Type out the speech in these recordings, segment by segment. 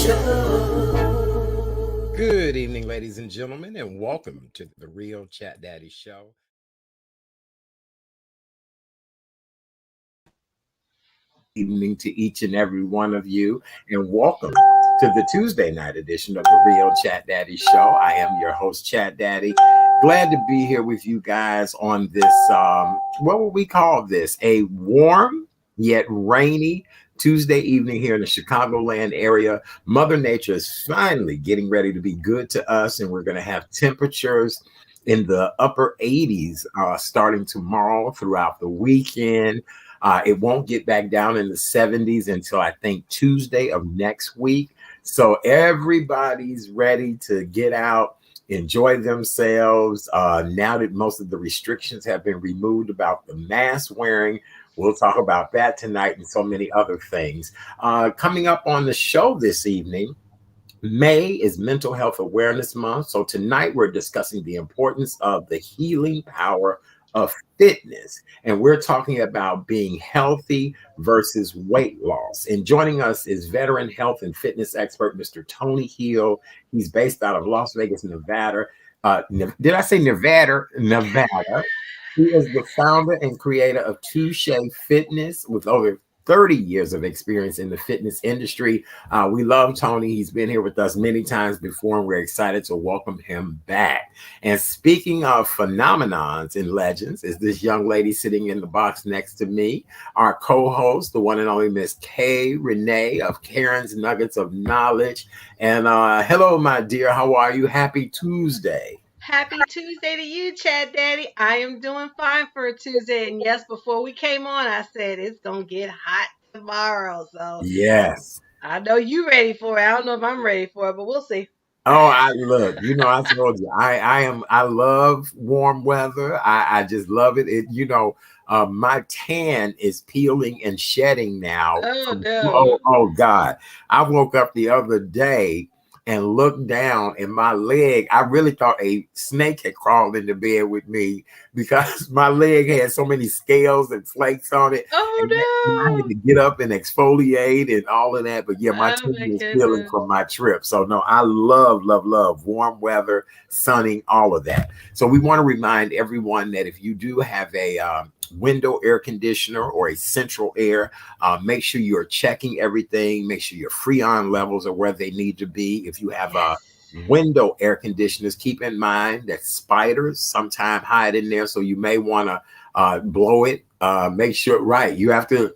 Show. Good evening, ladies and gentlemen, and welcome to the Real Chat Daddy Show. Evening to each and every one of you, and welcome to the Tuesday night edition of the Real Chat Daddy Show. I am your host, Chat Daddy. Glad to be here with you guys on this, what would we call this? A warm yet rainy Tuesday evening here in the Chicagoland area. Mother Nature is finally getting ready to be good to us, and we're going to have temperatures in the upper 80s starting tomorrow throughout the weekend. It won't get back down in the 70s until I think Tuesday of next week. So everybody's ready to get out, enjoy themselves. Now that most of the restrictions have been removed about the mask wearing, we'll talk about that tonight and so many other things. Coming up on the show this evening, May is Mental Health Awareness Month. So tonight we're discussing the importance of the healing power of fitness. And we're talking about being healthy versus weight loss. And joining us is veteran health and fitness expert, Mr. Tony Hill. He's based out of Las Vegas, Nevada. Did I say Nevada? Nevada. He is the founder and creator of Touche Fitness with over 30 years of experience in the fitness industry. We love Tony. He's been here with us many times before, and we're excited to welcome him back. And speaking of phenomenons and legends, is this young lady sitting in the box next to me, our co-host, the one and only Miss K Renee of Karen's Nuggets of Knowledge. And hello, my dear. How are you? Happy Tuesday. Happy Tuesday to you, Chat Daddy. I am doing fine for a Tuesday. And yes, before we came on, I said it's going to get hot tomorrow. So yes, I know you ready for it. I don't know if I'm ready for it, but we'll see. Oh, I look, I told you, I love warm weather. I just love it. My tan is peeling and shedding now. Oh, no. Oh God. I woke up the other day and looked down, and my leg, I really thought a snake had crawled into bed with me because my leg had so many scales and flakes on it. Oh, no. I had to get up and exfoliate and all of that. But yeah, my tummy is feeling from my trip. So no, I love warm weather, sunning, all of that. So we want to remind everyone that if you do have a window air conditioner or a central air, make sure you're checking everything. Make sure your freon levels are where they need to be. If you have window air conditioners, keep in mind that spiders sometimes hide in there, so you may want to blow it. Make sure, right, you have to,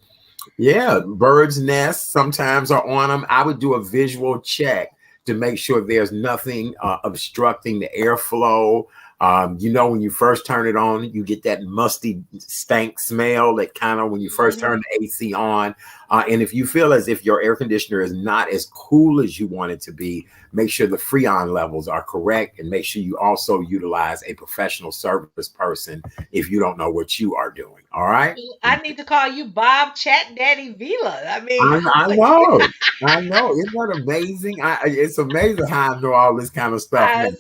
birds' nests sometimes are on them. I would do a visual check to make sure there's nothing obstructing the airflow. When you first turn it on, you get that musty stank smell that kind of when you first turn the AC on. And if you feel as if your air conditioner is not as cool as you want it to be, make sure the freon levels are correct, and make sure you also utilize a professional service person if you don't know what you are doing. All right. I need to call you Bob Chat Daddy Vila. I mean, I know. Isn't that amazing? It's amazing how I know all this kind of stuff.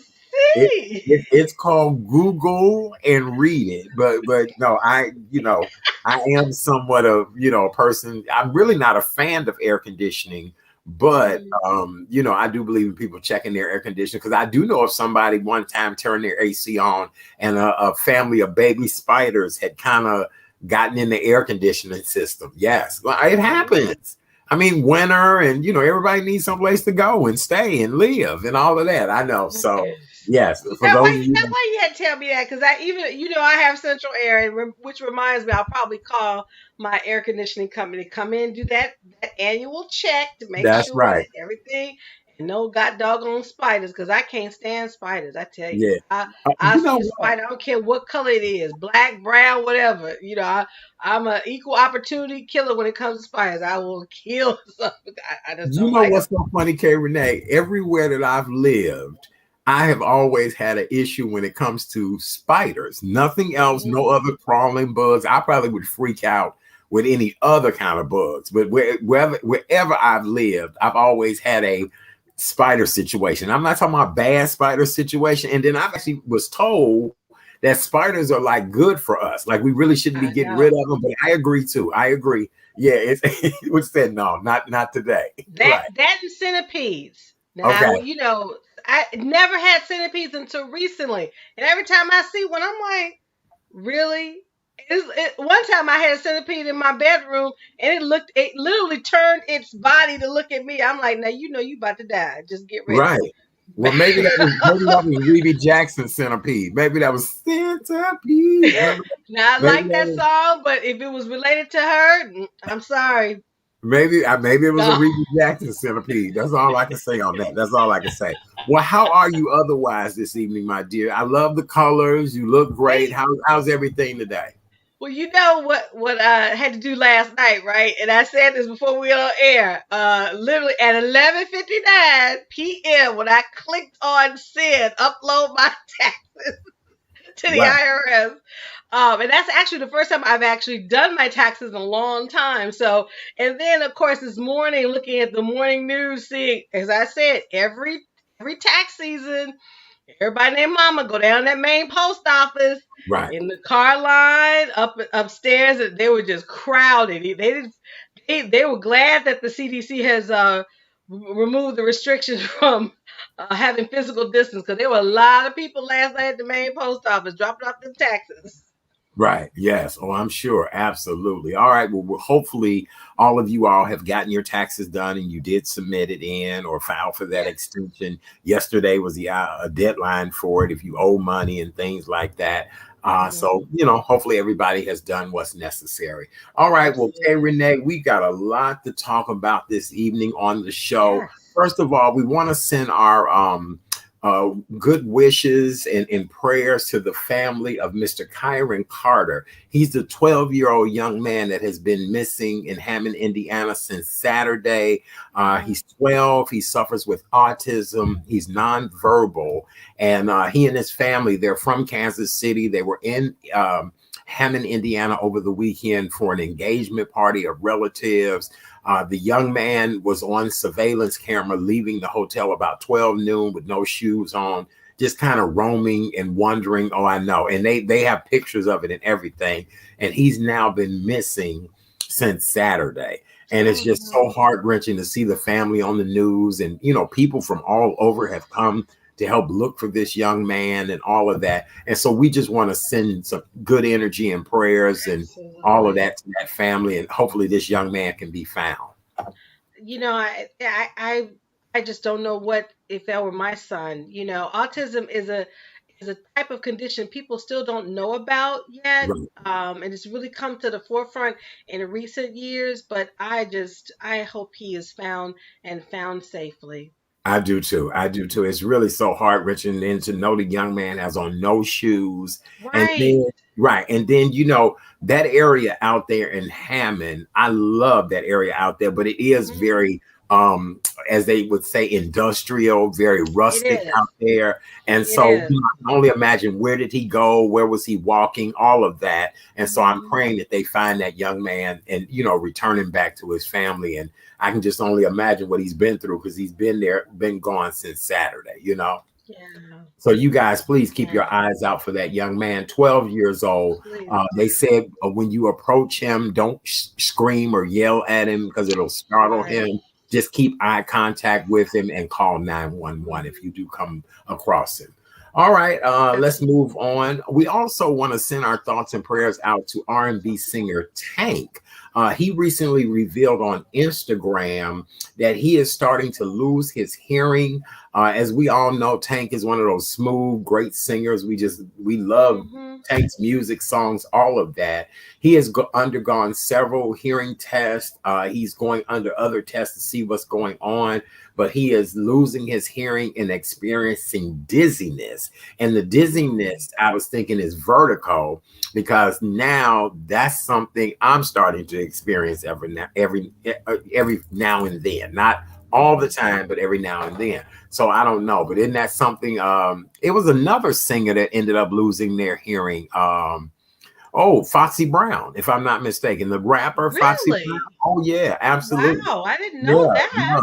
It's called Google and read it, but no, I am somewhat of a person. I'm really not a fan of air conditioning, but I do believe in people checking their air conditioning, because I do know if somebody one time turned their AC on and a family of baby spiders had kind of gotten in the air conditioning system. Yes, it happens. I mean, winter, and everybody needs someplace to go and stay and live and all of that. I know. So yes, that's why you had to tell me that, because I have central air, which reminds me, I'll probably call my air conditioning company to come in and do that annual check to make sure that everything. No god doggone spiders, because I can't stand spiders. I tell you, I see a spider. I don't care what color it is, black, brown, whatever. I'm an equal opportunity killer when it comes to spiders. I will kill something. I just don't like what's so funny, K Renee? Everywhere that I've lived, I have always had an issue when it comes to spiders. Nothing else, no other crawling bugs. I probably would freak out with any other kind of bugs. But wherever I've lived, I've always had a spider situation. I'm not talking about bad spider situation. And then I actually was told that spiders are like good for us. Like we really shouldn't be getting rid of them. But I agree too. I agree. Yeah, it's we said no, not today. That Right. that and centipedes. Okay. Now, I never had centipedes until recently, and every time I see one, I'm like, really? One time I had a centipede in my bedroom, and it literally turned its body to look at me. I'm like, now you about to die. Just get ready. Right. Well, maybe that was Weeby Jackson's centipede. Maybe that was centipede. Remember that? Now I Maybe like that that was song, but if it was related to her, I'm sorry. maybe it was a No. Weeby Jackson centipede. That's all I can say on that. That's all I can say. Well, how are you otherwise this evening, my dear? I love the colors. You look great. Thank How's everything today? Well, you know what I had to do last night, right? And I said this before we went on air. Literally at 11:59 p.m. when I clicked on send, upload my taxes to the Right, IRS. And that's actually the first time I've actually done my taxes in a long time. So, and then of course this morning, looking at the morning news, seeing, as I said, every tax season, everybody named Mama go down that main post office right, in the car line upstairs, and they were just crowded. They were glad that the CDC has removed the restrictions from having physical distance, because there were a lot of people last night at the main post office dropping off their taxes. right. Yes. Oh, I'm sure. Absolutely. All right. Well, hopefully all of you all have gotten your taxes done and you did submit it in or file for that Yes. extension. Yesterday was the a deadline for it if you owe money and things like that. So, Mhm. hopefully everybody has done what's necessary. All right. Well, K Absolutely. Renee, we got a lot to talk about this evening on the show. Yes. First of all, we want to send our uh, good wishes and prayers to the family of Mr. Kyron Carter. He's the 12-year-old young man that has been missing in Hammond, Indiana since Saturday. Mhm. He's 12. He suffers with autism. He's nonverbal. And he and his family, they're from Kansas City. They were in Hammond, Indiana over the weekend for an engagement party of relatives. The young man was on surveillance camera leaving the hotel about 12 noon with no shoes on, just kind of roaming and wondering. Oh, I know. And they have pictures of it and everything. And he's now been missing since Saturday. And it's Oh just so no. heart wrenching to see the family on the news. And, people from all over have come to help look for this young man and all of that. And so we just want to send some good energy and prayers and all of Absolutely. that to that family. And hopefully this young man can be found. I just don't know what if that were my son. Autism is a type of condition people still don't know about yet. Right. And it's really come to the forefront in recent years, but I hope he is found and found safely. I do too. I do too. It's really so heart wrenching then to know the young man has on no shoes. And Right. then, right. And then, that area out there in Hammond, I love that area out there, but it is Hmm. very, as they would say, industrial, very It rustic out is. there. And It so, is. I can only imagine where did he go? Where was he walking? All of that. And so I'm Hmm. praying that they find that young man and, return him back to his family. And I can just only imagine what he's been through because he's been gone since Saturday. Yeah. So you guys, please keep Yeah. your eyes out for that young man, 12 years old. Please. They said when you approach him, don't scream or yell at him because it'll startle Right. him. Just keep eye contact with him and call 911 if you do come across him. All right, let's Absolutely. move on. We also want to send our thoughts and prayers out to R&B singer Tank. He recently revealed on Instagram that he is starting to lose his hearing. As we all know, Tank is one of those smooth, great singers. We love Hmm. Tank's music, songs, all of that. He has undergone several hearing tests. He's going under other tests to see what's going on, but he is losing his hearing and experiencing dizziness. And the dizziness, I was thinking, is vertigo because now that's something I'm starting to experience every now and then, not all the Hmm. time, but every now and then. So I don't know, but isn't that something? It was another singer that ended up losing their hearing. Foxy Brown, if I'm not mistaken, the rapper Foxy Brown. Really? Oh yeah, absolutely. Wow. I didn't know Yeah, that. yeah.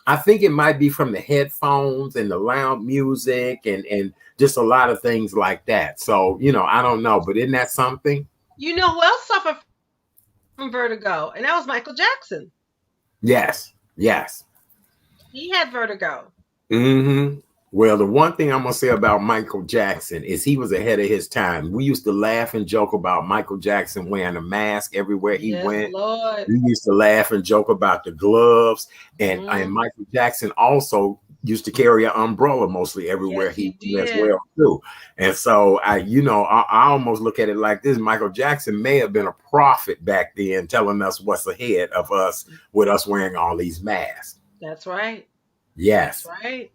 I think it might be from the headphones and the loud music and just a lot of things like that. So I don't know, but isn't that something? Who else suffered from vertigo, and that was Michael Jackson. Yes, yes. He had vertigo. Mm-hmm. Well, the one thing I'm gonna say about Michael Jackson is he was ahead of his time. We used to laugh and joke about Michael Jackson wearing a mask everywhere he Yes, went. Lord. We used to laugh and joke about the gloves, and Mm. Michael Jackson also used to carry an umbrella mostly everywhere Yes, he he went as did. well too. And so I almost look at it like this: Michael Jackson may have been a prophet back then, telling us what's ahead of us with us wearing all these masks. That's right. That's Yes. right.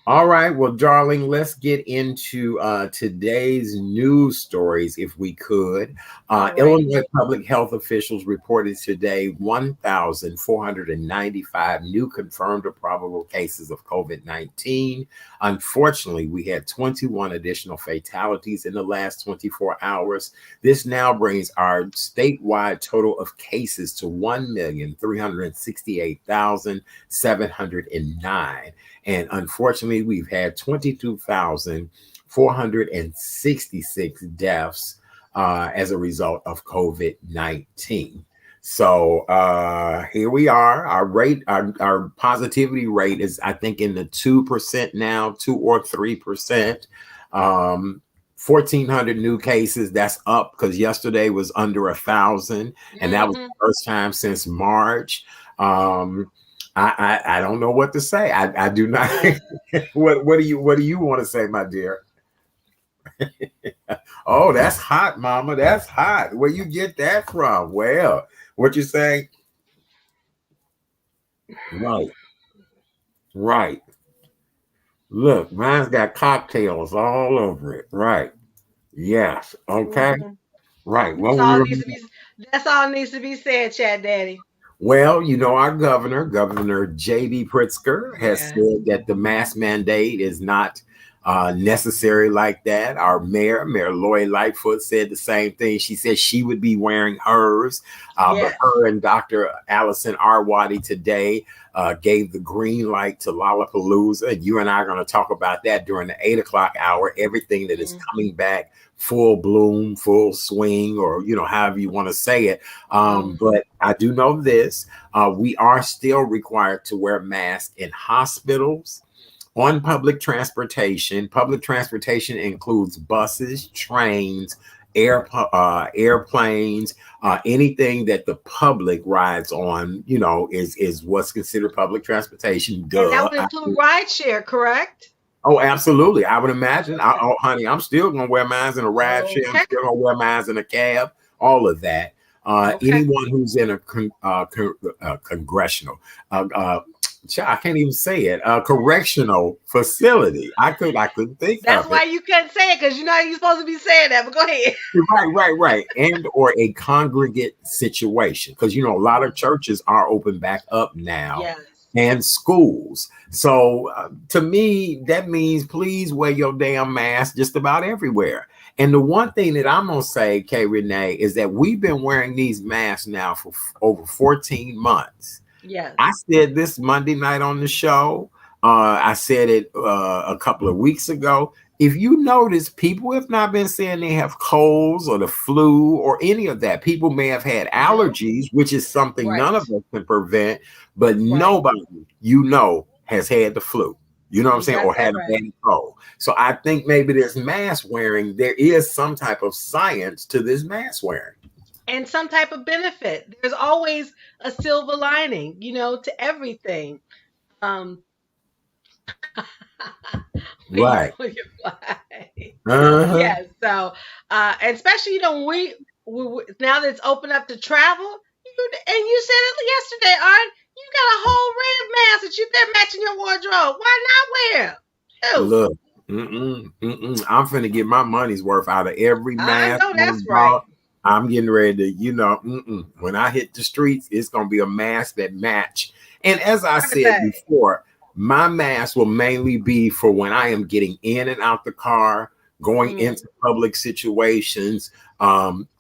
All right, well, darling, let's get into today's news stories if we could. All righty. Illinois public health officials reported today 1,495 new confirmed or probable cases of COVID-19. Unfortunately, we had 21 additional fatalities in the last 24 hours. This now brings our statewide total of cases to 1,368,709. And unfortunately, we've had 22,466 deaths as a result of COVID-19. So here we are. Our rate, our positivity rate is, I think, in the 2% now, 2 or 3%. 1,400 new cases. That's up because yesterday was under 1,000, and that was the first time since March. I don't know what to say. I do not. What do you want to say, my dear? Oh, that's hot, Mama. That's hot. Where you get that from? Well, what you say? Right, right. Look, mine's got cocktails all over it. Right. Yes. Okay. Mm-hmm. Right. That's Well, we all were. needs to be. That's all needs to be said, Chat Daddy. Well, our Governor J.B. Pritzker, has Yeah. said that the mask mandate is not necessary like that. Our Mayor Lori Lightfoot, said the same thing. She said she would be wearing hers, but Yes. her and Dr. Allison Arwady today gave the green light to Lollapalooza. And you and I are going to talk about that during the 8 o'clock hour, everything that is coming back full bloom, full swing, or however you want to say it. But I do know this: we are still required to wear masks in hospitals, on public transportation. Public transportation includes buses, trains, airplanes, anything that the public rides on. Is what's considered public transportation. And that Duh. would include rideshare, correct? Oh, absolutely. I would imagine. Okay. Oh, honey, I'm still gonna wear mine in a ride share. I'm Okay. still gonna wear mine in a cab. All of that. Okay. Anyone who's in a congressional, I can't even say it. Correctional facility. I couldn't think That's of it. why you couldn't say it, because you're supposed to be saying that. But go ahead. Right. And or a congregate situation, because a lot of churches are open back up now. Yes. And schools. So to me, that means please wear your damn mask just about everywhere. And the one thing that I'm going to say, K Renee, is that we've been wearing these masks now for over 14 months. Yes. I said this Monday night on the show. I said it a couple of weeks ago. If you notice, people have not been saying they have colds or the flu or any of that. People may have had allergies, which is something none of us can prevent, but nobody, has had the flu. You know what I'm saying? Or had a bad cold. So I think maybe this mask wearing, there is some type of science to this mask wearing. And some type of benefit. There's always a silver lining, to everything. Right. Yeah. So, and especially, we now that it's open up to travel, and you said it yesterday, Art, you got a whole red mask that you've been matching your wardrobe. Why not wear? Look, I'm finna get my money's worth out of every mask. I know that's right. I'm getting ready to, when I hit the streets, it's gonna be a mask that match. And as I said before, my mask will mainly be for when I am getting in and out the car, going into public situations.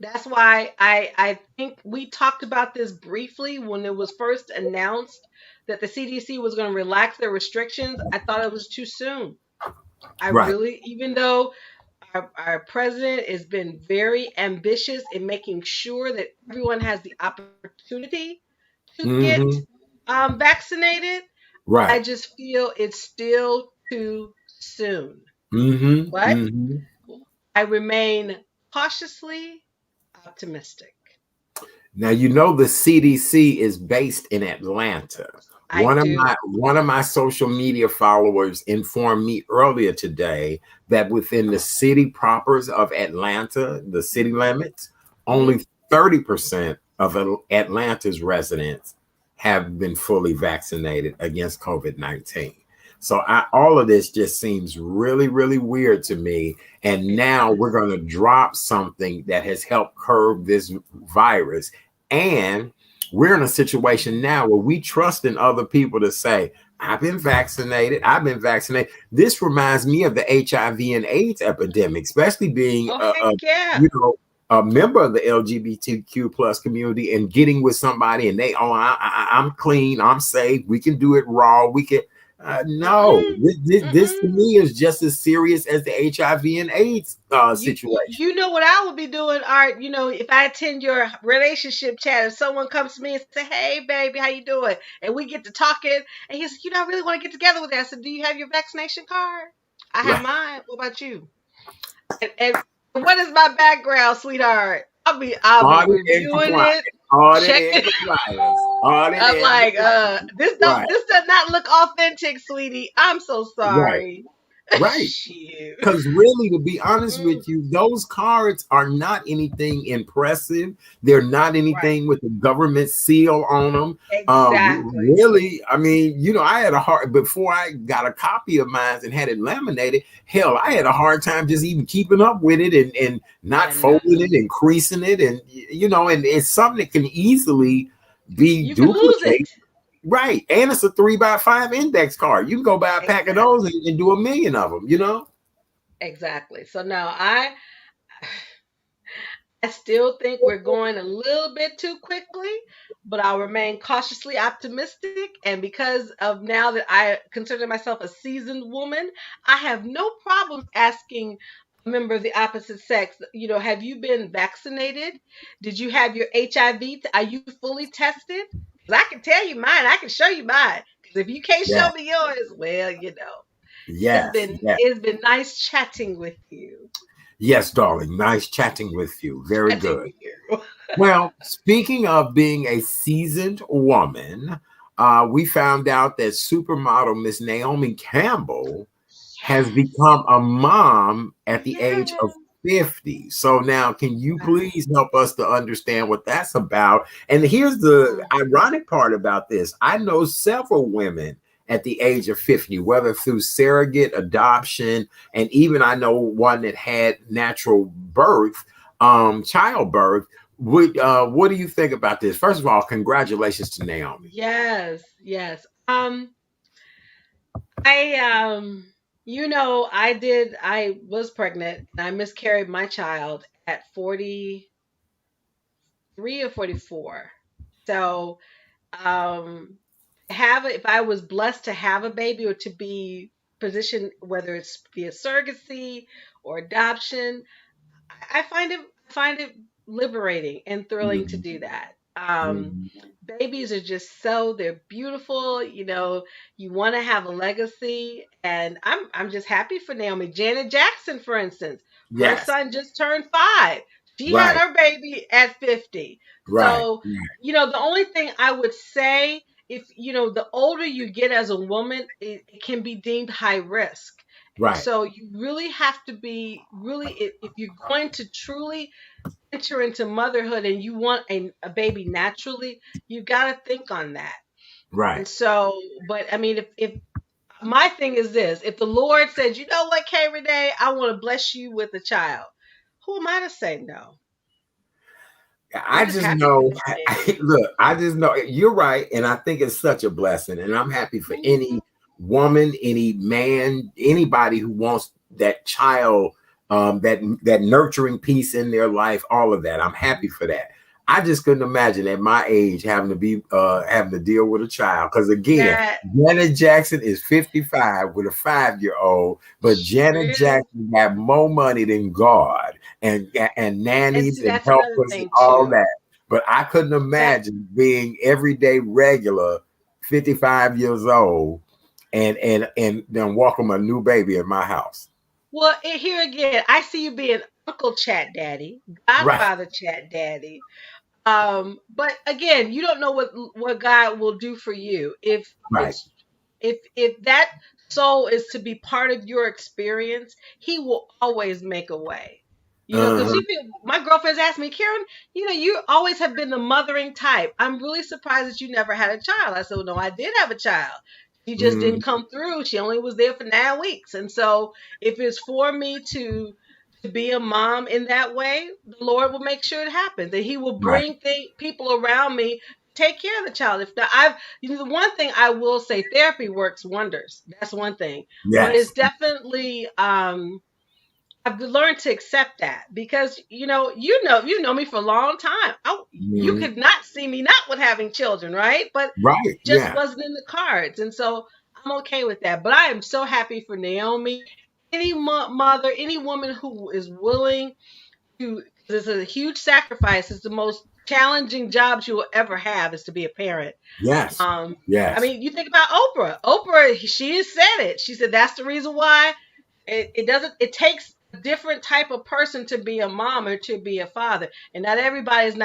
That's why I think we talked about this briefly when it was first announced that the CDC was going to relax their restrictions. I thought it was too soon. I Right. really, even though our president has been very ambitious in making sure that everyone has the opportunity to get Mm-hmm. vaccinated, I Right. just feel it's still too soon. Mm-hmm. But Mm-hmm. I remain cautiously optimistic. Now you know the CDC is based in Atlanta. I do. One of my social media followers informed me earlier today that within the city propers of Atlanta, the city limits, Hmm. only 30% of Atlanta's residents have been fully vaccinated against COVID-19. So all of this just seems really, really weird to me. And It now we're does. going to drop something that has helped curb this virus. And we're in a situation now where we trust in other people to say, I've been vaccinated. I've been vaccinated. This reminds me of the HIV and AIDS epidemic, especially being Oh, heck yeah. you know, a member of the LGBTQ plus community and getting with somebody and they, oh, I'm clean, I'm safe, we can do it raw, we can. No, Mm-mm. this to Mm-mm. me is just as serious as the HIV and AIDS situation. You know what I would be doing, Art? If I attend your relationship chat, if someone comes to me and say, "Hey, baby, how you doing?" and we get to talking, and he's, I really want to get together with that. I said, "Do you have your vaccination card?" I have Right. mine. What about you? And what is my background, sweetheart? I'll be Audit and reviewing compliance. it, Audit and checking. compliance. Audit I'm and like, compliance. Right. this does not look authentic, sweetie. I'm so Right. sorry. Right. Shit. Because really, to be honest Mm, with you, those cards are not anything impressive. They're not right. anything with the government seal on them. Exactly. Really, I mean, I had a hard before I got a copy of mine and had it laminated. Hell, I had a hard time just even keeping up with it and not Yeah, no. folding it and creasing it, and and it's something that can easily be You can lose duplicated. it. Right. And it's a 3x5 index card. You can go buy a pack of those Exactly. and do a million of them. Exactly. So now I still think we're going a little bit too quickly, but I'll remain cautiously optimistic. And because of now that I consider myself a seasoned woman, I have no problems asking a member of the opposite sex, have you been vaccinated? Did you have your HIV? Are you fully tested? Because I can tell you mine. I can show you mine. Because if you can't Yeah. show me yours, well, Yes. Yes. it's been nice chatting with you. Yes, darling. Nice chatting with you. Very Chatting good. with you. Well, speaking of being a seasoned woman, we found out that supermodel Miss Naomi Campbell has become a mom at the age Yes. of 50. So now, can you please help us to understand what that's about? And here's the Wow. ironic part about this. I know several women at the age of 50, whether through surrogate adoption, and even I know one that had natural birth, childbirth. What do you think about this? First of all, congratulations to Naomi. Yes, yes. I was pregnant and I miscarried my child at 43 or 44. So, if I was blessed to have a baby or to be positioned, whether it's via surrogacy or adoption, I find it liberating and thrilling to do Mhm. that. Mhm. Babies are just they're beautiful. You want to have a legacy, and I'm just happy for Naomi. Janet Jackson, for instance, her Yes. son just turned 5. She had Right. her baby at 50. Right. So the only thing I would say, if the older you get as a woman, it can be deemed high risk. And Right. so you really have to be really, if you're going to truly enter into motherhood and you want a baby naturally, you got to think on that. And Right. so, but I mean, if my thing is this, if the Lord says, you know what, K Renee, I want to bless you with a child, who am I to say no? I'm I just just happy for know, Naomi. look, I just know you're right. And I think it's such a blessing. And I'm happy for Mhm. any woman, any man, anybody who wants that child that nurturing piece in their life, all of that. I'm happy for that. I just couldn't imagine at my age having to deal with a child. Because again, That Janet Jackson is 55 with a 5-year-old, but sure Janet is. Jackson got more money than God and And nannies see, and that's another helpers and thing all too. that. But I couldn't That imagine being everyday regular 55 years old and then welcome a new baby in my house. well, here again, I see you being Uncle Chat Daddy, Right, Godfather Chat Daddy. But again, you don't know what God will do for you if right. it's if that soul is to be part of your experience. He will always make a way. Because Uh-huh. my girlfriends ask me, Karen, you always have been the mothering type. I'm really surprised that you never had a child. I said, well, no, I did have a child. She just didn't Mhm. come through. She only was there for 9 weeks. And so if it's for me to be a mom in that way, the Lord will make sure it happens. And He will Right. bring people around me to take care of the child. If not, the one thing I will say, therapy works wonders. That's one thing. But it's Yes. definitely I've learned to accept that because you know me for a long time. You Mhm. could not see me not with having children, right? But Right. it just Yeah. wasn't in the cards, and so I'm okay with that. But I am so happy for Naomi. Any mother, any woman who is willing to, 'cause it's a huge sacrifice. It's the most challenging jobs you will ever have is to be a parent. Yes. Um, I Yes. mean, you think about Oprah. Oprah, she has said it. She said that's the reason why it doesn't. It takes a different type of person to be a mom or to be a father, and not everybody is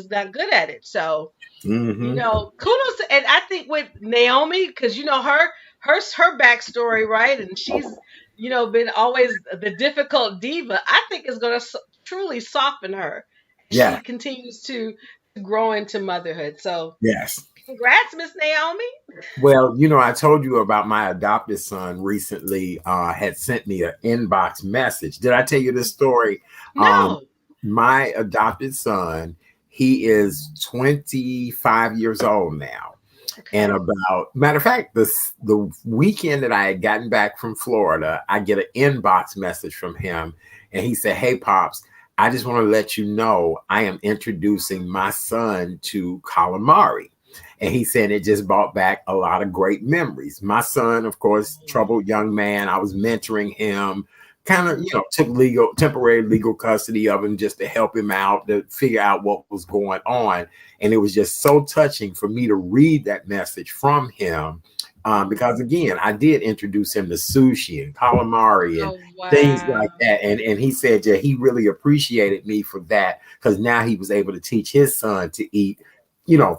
not good at it. So Hmm. kudos. And I think with Naomi, because her backstory, right, and she's been always the difficult diva. I think is going to truly soften her as Yeah. she continues to grow into motherhood. So Yes. congrats, Miss Naomi. Well, I told you about my adopted son recently had sent me an inbox message. Did I tell you this story? Um, No. my adopted son, he is 25 years old now. And Okay. about matter of fact, the weekend that I had gotten back from Florida, I get an inbox message from him, and he said, "Hey, pops, I just want to let you know I am introducing my son to calamari." And he said it just brought back a lot of great memories. My son, of course, troubled young man. I was mentoring him, kind of, Mhm. took temporary legal custody of him just to help him out to figure out what was going on. And it was just so touching for me to read that message from him. Because again, I did introduce him to sushi and calamari and Oh things wow. like that. And he said, yeah, he really appreciated me for that because now he was able to teach his son to eat,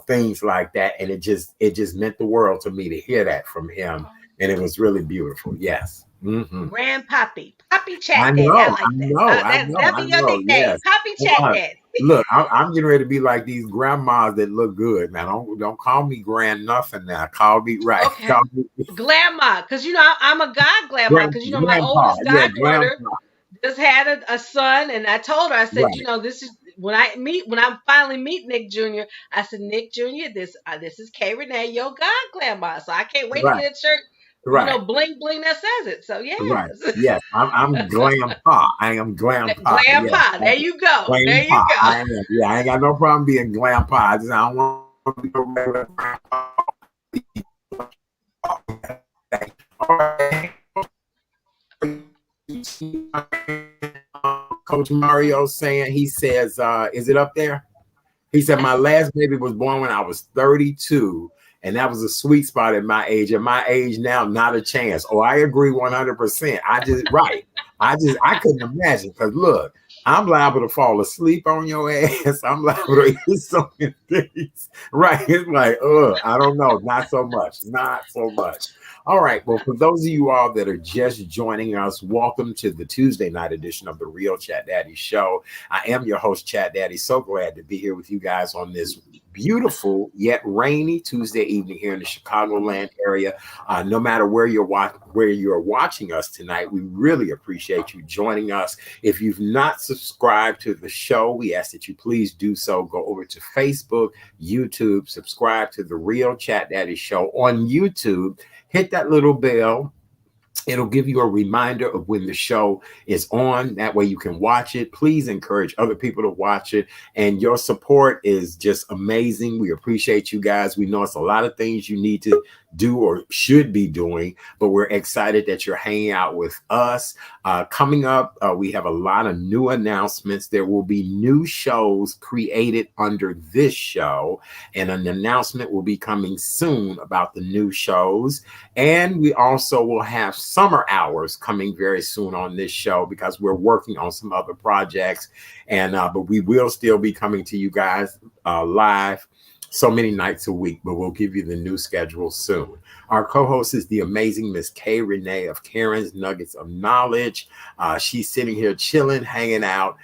things like that. And it just meant the world to me to hear that from him. And it was really beautiful. Yes. Hmm. Grandpappy, Poppy I Chat Daddy. I know, I like that. know, I know, That I be your know. nickname, Yes. Poppy Chat Well, Daddy. look, I'm getting ready to be like these grandmas that look good. Now, don't call me grand nothing. Now, call me right. Okay. Call me Grandma, because I'm a god grandma, because my grandpa. oldest Yeah, goddaughter grandpa. just had a son, and I told her, I said, Right, this is when I finally meet Nick Jr. I said, Nick Jr., this is K Renee, your god grandma. So I can't wait to right, get a shirt, right, bling bling that says it. So right. yes, Yes, I'm grandpa. I am grandpa. Yes, grandpa. There you go. There you grandpa. go. I am. Yeah, I ain't got no problem being grandpa. I don't want to be no regular grandpa. All right. Coach Mario saying, he says, is it up there? He said, my Yes. last baby was born when I was 32, and that was a sweet spot at my age. At my age now, not a chance. Oh, I agree 100%. Right. I couldn't imagine because look, I'm liable to fall asleep on your ass. I'm liable to eat so many things. Right. It's like, I don't know. Not so much. Not so much. All right. Well, for those of you all that are just joining us, welcome to the Tuesday night edition of the Real Chat Daddy Show. I am your host, Chat Daddy. So glad to be here with you guys on this beautiful yet rainy Tuesday evening here in the Chicagoland area. No matter where you're watching us tonight, we really appreciate you joining us. If you've not subscribed to the show, we ask that you please do so. Go over to Facebook, YouTube, subscribe to the Real Chat Daddy Show on YouTube. Hit that little bell It'll give you a reminder of when the show is on. That way you can watch it. Please encourage other people to watch it. And your support is just amazing. We appreciate you guys. We know it's a lot of things you need to do or should be doing, but we're excited that you're hanging out with us. Coming up, we have a lot of new announcements. There will be new shows created under this show, and an announcement will be coming soon about the new shows. And we also will have summer hours coming very soon on this show because we're working on some other projects. And but we will still be coming to you guys live so many nights a week, but we'll give you the new schedule soon. Our co-host is the amazing Miss K Renee of Karen's Nuggets of Knowledge. She's sitting here chilling, hanging out,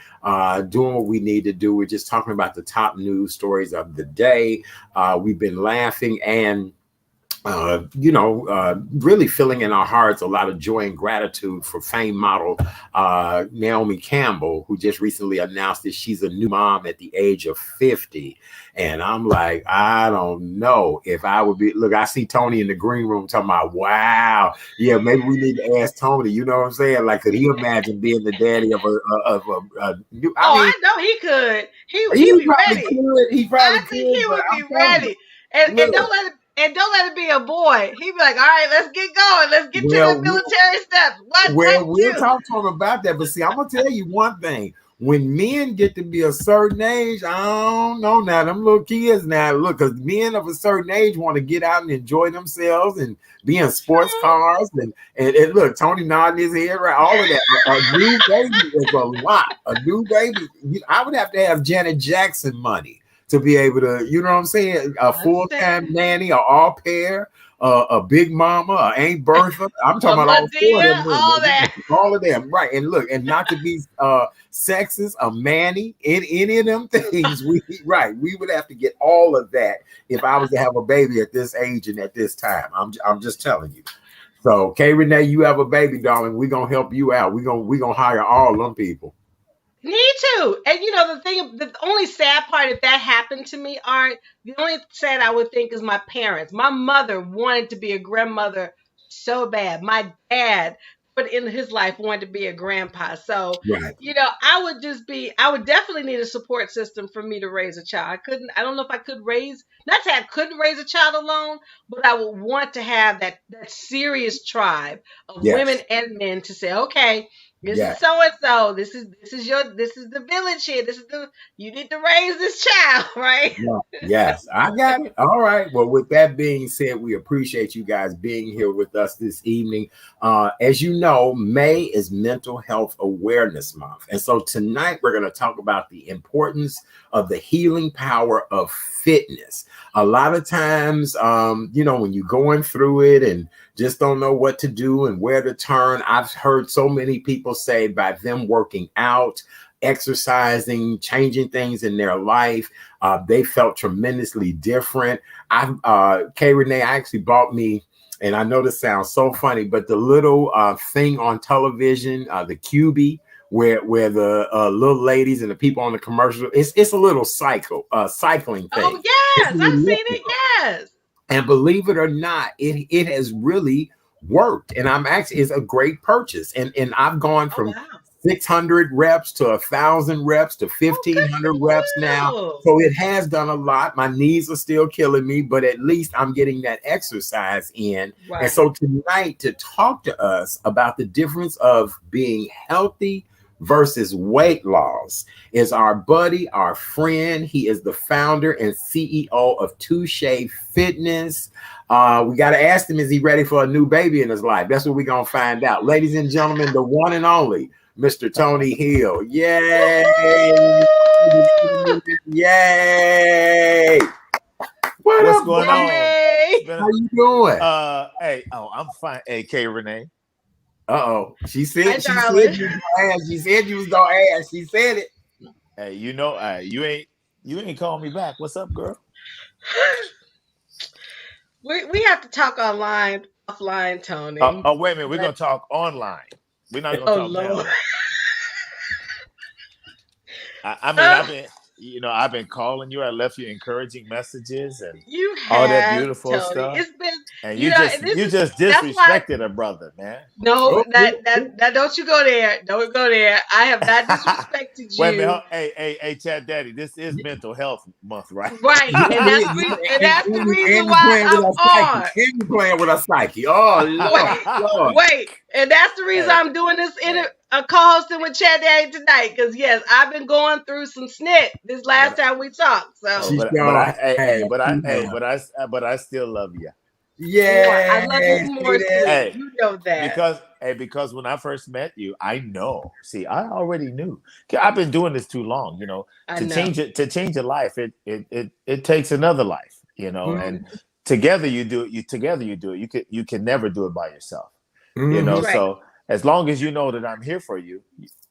doing what we need to do. We're just talking about the top news stories of the day. We've been laughing and really feeling in our hearts a lot of joy and gratitude for famed model Naomi Campbell, who just recently announced that she's a new mom at the age of 50. And I'm like, I don't know if I would be. Look, I see Tony in the green room talking about, wow, yeah, maybe we need to ask Tony. You know what I'm saying? Like, could he imagine being the daddy of a new? I know he could. He'd be ready. He probably could. He would be ready. And don't let it be a boy. He'd be like, all right, let's get going. Let's get to the military steps. We'll talk to him about that. But see, I'm going to tell you one thing. When men get to be a certain age, I don't know now. Them little kids now, look, because men of a certain age want to get out and enjoy themselves and be in sports cars. And look, Tony nodding his head, right? All of that. A new baby is a lot. A new baby. I would have to have Janet Jackson money to be able to, you know what I'm saying? A full-time nanny, an au pair, a big mama, a Aunt Bertha. I'm talking about all of them. Right. And look, and not to be sexist, a Manny, any of them things. We would have to get all of that if I was to have a baby at this age and at this time. I'm just telling you. So K Renee, you have a baby, darling. We're gonna help you out. We're gonna hire all them people. Me too. And the only sad part, if that happened to me, the only sad I would think is my parents. My mother wanted to be a grandmother so bad. My dad, but in his life, wanted to be a grandpa. So, right. I would definitely need a support system for me to raise a child. I don't know if I couldn't raise a child alone, but I would want to have that serious tribe of women and men to say, okay, this is so and so. This is the village here. You need to raise this child, right? Yes, I got it. All right. Well, with that being said, we appreciate you guys being here with us this evening. As you know, May is Mental Health Awareness Month, and so tonight we're going to talk about the importance of the healing power of fitness. A lot of times, when you're going through it and just don't know what to do and where to turn, I've heard so many people say by them working out, exercising, changing things in their life, they felt tremendously different. K Renee actually bought me, and I know this sounds so funny, but the little thing on television, the QB, where the little ladies and the people on the commercial, it's a little cycling thing. Oh yes, I've seen it. Yes. And believe it or not, it has really worked. And it's a great purchase. And I've gone from 600 reps to 1,000 reps to 1,500 reps now. So it has done a lot. My knees are still killing me, but at least I'm getting that exercise in. Right. And so tonight, to talk to us about the difference of being healthy versus weight loss is our buddy, our friend. He is the founder and CEO of Touche Fitness. We got to ask him, is he ready for a new baby in his life? That's what we're going to find out. Ladies and gentlemen, the one and only Mr. Tony Hill. Yay! Yay! What's going on? How you doing? I'm fine. Hey, K Renee. She said you was gonna ask. She said it. Hey, you ain't calling me back. What's up, girl? We have to talk offline, Tony. Wait a minute. We're gonna talk online. We're not gonna talk Lord. now. I've been calling you. I left you encouraging messages and You all that have, beautiful Tony. stuff. It's been, And you you know, just and this you is just that's why. disrespected a brother, man. No, Oh, that don't you go there. Don't go there. I have not disrespected Wait a minute. you. Hey, Chat Daddy. This is Mental Health Month, right? Right. yeah, And yeah, that's yeah. the reason And you why playing with I'm our psyche. on. And you playing with our psyche. Oh, Lord, Wait, Lord. wait. And that's the reason Hey, I'm doing this hey, co-hosting with Chad Daddy tonight. Because yes, I've been going through some snit this last but time we talked. oh, So She but sure I hey, has. hey, but I She hey, has. but I still love you. I Yay. love you See more, that? sweetie. Hey, You know that. because when I first met you, I know. See, I already knew. 'Cause I've been doing this too long. I To know. change a life, it takes another life. And Mm-hmm. together you do it. Together you do it. You can never do it by yourself. Mm-hmm. Right. So as long as you know that I'm here for you,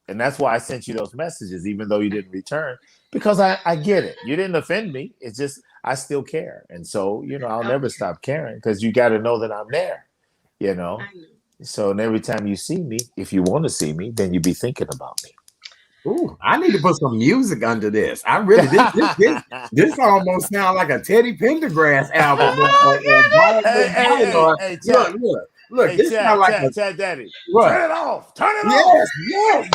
and that's why I sent you those messages, even though you didn't return, because I get it. You didn't offend me. It's just I still care, and so I'll never Okay. stop caring because you got to know that I'm there. You know. I know. So and every time you see me, if you want to see me, then you be thinking about me. Ooh, I need to put some music under this. I really this almost sounds like a Teddy Pendergrass album or Brian McKnight. Hey, Look, Chad. look. Hey, This sounds like a Chad Daddy. what? Turn it off. Turn it off. Yes,